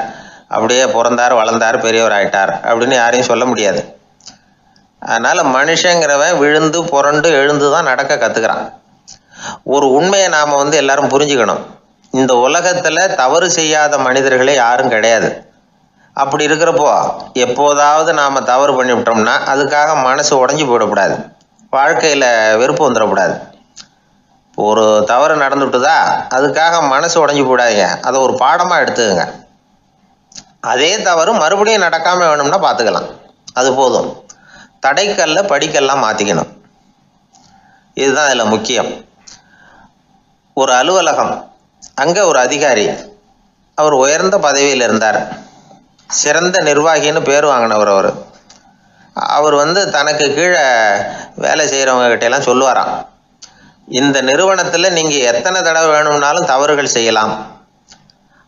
அப்படியே பிறந்தார் வளர்ந்தார் பெரியவர் ஆயிட்டார் அப்படின்னு யாரையும் சொல்ல முடியாது. அதனால் மனுஷங்கிறவன் விழுந்து புரண்டு எழுந்து தான் நடக்க கற்றுக்கிறான். ஒரு உண்மையை நாம் எல்லாரும் புரிஞ்சுக்கணும். இந்த உலகத்தில் தவறு செய்யாத மனிதர்களே யாரும் கிடையாது. அப்படி இருக்கிறப்போ எப்போதாவது நாம் தவறு பண்ணிவிட்டோம்னா அதுக்காக மனசு உடஞ்சி போயிடக்கூடாது, வாழ்க்கையில் வெறுப்பு வந்துடக்கூடாது. ஒரு தவறு நடந்துவிட்டுதா அதுக்காக மனசு உடஞ்சி போடாதீங்க, அதை ஒரு பாடமாக எடுத்துக்கங்க. அதே தவறு மறுபடியும் நடக்காமல் வேணும்னா பார்த்துக்கலாம், அது போதும். தடைக்கல்ல படிக்கல்லாம் மாற்றிக்கணும், இதுதான் இதில் முக்கியம். ஒரு அலுவலகம், அங்கே ஒரு அதிகாரி, அவர் உயர்ந்த பதவியில் இருந்தார், சிறந்த நிர்வாகின்னு பேர் வாங்கினவர். அவர் தனக்கு கீழே வேலை செய்கிறவங்க கிட்டெல்லாம் சொல்லுவாராம், இந்த நிறுவனத்தில் நீங்கள் எத்தனை தடவை வேணும்னாலும் தவறுகள் செய்யலாம்,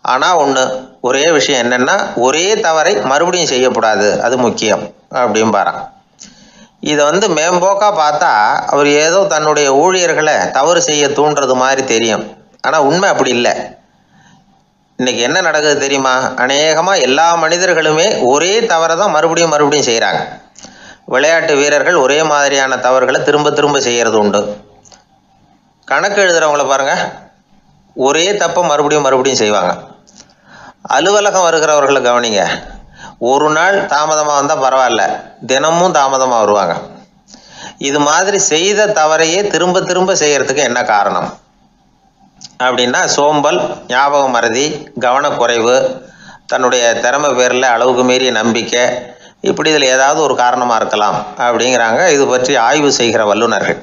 ஆனால் ஒரே விஷயம் என்னென்னா ஒரே தவறை மறுபடியும் செய்யக்கூடாது, அது முக்கியம் அப்படின்பாராம். இதை மேம்போக்காக பார்த்தா அவர் ஏதோ தன்னுடைய ஊழியர்களை தவறு செய்ய தூண்டுறது மாதிரி தெரியும். ஆனால் உண்மை அப்படி இல்லை. இன்றைக்கி என்ன நடக்குது தெரியுமா? அநேகமாக எல்லா மனிதர்களுமே ஒரே தவறை தான் மறுபடியும் மறுபடியும் செய்கிறாங்க. விளையாட்டு வீரர்கள் ஒரே மாதிரியான தவறுகளை திரும்ப திரும்ப செய்கிறது உண்டு. கணக்கு எழுதுகிறவங்கள பாருங்கள், ஒரே தப்பை மறுபடியும் மறுபடியும் செய்வாங்க. அலுவலகம் வருகிறவர்களை கவனிங்க, ஒரு நாள் தாமதமாக வந்தால் பரவாயில்ல, தினமும் தாமதமாக வருவாங்க. இது மாதிரி செய்த தவறையே திரும்ப திரும்ப செய்கிறதுக்கு என்ன காரணம் அப்படின்னா சோம்பல், ஞாபக மறதி, கவனக்குறைவு, தன்னுடைய திறமை பேரில் அளவுக்கு மீறிய நம்பிக்கை, இப்படி இதில் ஏதாவது ஒரு காரணமாக இருக்கலாம் அப்படிங்கிறாங்க இது பற்றி ஆய்வு செய்கிற வல்லுநர்கள்.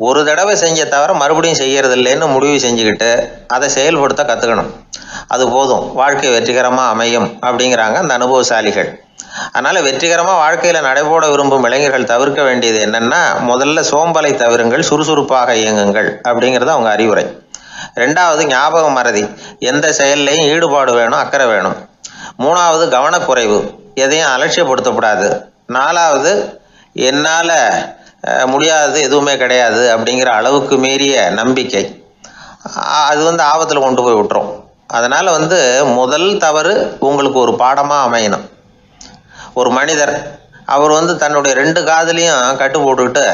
ஒரு தடவை செஞ்ச தவிர மறுபடியும் செய்கிறது இல்லைன்னு முடிவு செஞ்சுக்கிட்டு அதை செயல்படுத்த கற்றுக்கணும், அது போதும், வாழ்க்கை வெற்றிகரமாக அமையும் அப்படிங்கிறாங்க அந்த அனுபவசாலிகள். அதனால் வெற்றிகரமாக வாழ்க்கையில் நடைபோட விரும்பும் இளைஞர்கள் தவிர்க்க வேண்டியது என்னென்னா, முதல்ல சோம்பலை தவிருங்கள், சுறுசுறுப்பாக இயங்குங்கள் அப்படிங்கிறது அவங்க அறிவுரை. ரெண்டாவது ஞாபக மறதி, எந்த செயல்லையும் ஈடுபாடு வேணும், அக்கறை வேணும். மூணாவது கவனக்குறைவு, எதையும் அலட்சியப்படுத்தக்கூடாது. நாலாவது என்னால் முடியாது, எதுவுமே கிடையாது அப்படிங்கிற அளவுக்கு மீறிய நம்பிக்கை, அது ஆபத்தில் கொண்டு போய் விட்டுரும். அதனால் முதல் தவறு உங்களுக்கு ஒரு பாடமாக அமையணும். ஒரு மனிதர் அவர் தன்னுடைய 2 காதுலையும் கட்டு போட்டுக்கிட்டு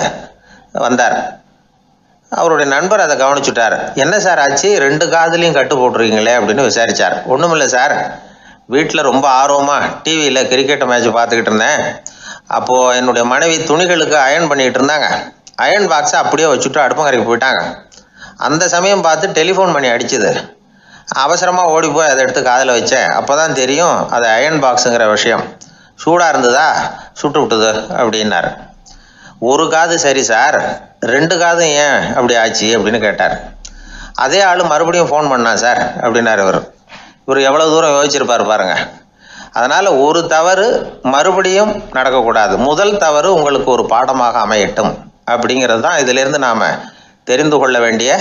வந்தார். அவருடைய நண்பர் அதை கவனிச்சுட்டார். என்ன சார் ஆச்சு, 2 காதுலையும் கட்டு போட்டிருக்கீங்களே அப்படின்னு விசாரித்தார். ஒன்றுமில்லை சார், வீட்டில் ரொம்ப ஆர்வமாக டிவியில் கிரிக்கெட் மேட்ச் பார்த்துக்கிட்டு இருந்தேன். அப்போது என்னுடைய மனைவி துணிகளுக்கு அயர்ன் பண்ணிகிட்டு இருந்தாங்க. அயர்ன் பாக்ஸை அப்படியே வச்சுட்டு அடுப்பங்கரைக்கு போயிட்டாங்க. அந்த சமயம் பார்த்து டெலிஃபோன் பண்ணி அடிச்சுது. அவசரமாக ஓடி போய் அதை எடுத்து காதில் வச்சேன். அப்போ தான் தெரியும் அது அயர்ன் பாக்ஸுங்கிற விஷயம். சூடாக இருந்ததா, சுட்டு விட்டுது அப்படின்னார். ஒரு காது சரி சார், 2 காதும் ஏன் அப்படி ஆச்சு அப்படின்னு கேட்டார். அதே ஆள் மறுபடியும் ஃபோன் பண்ணா சார் அப்படின்னார் இவர் எவ்வளோ தூரம் யோசிச்சிருப்பார் பாருங்க. அதனால் ஒரு தவறு மறுபடியும் நடக்கக்கூடாது, முதல் தவறு உங்களுக்கு ஒரு பாடமாக அமையட்டும் அப்படிங்கிறது தான் இதிலிருந்து நாம் தெரிந்து கொள்ள வேண்டிய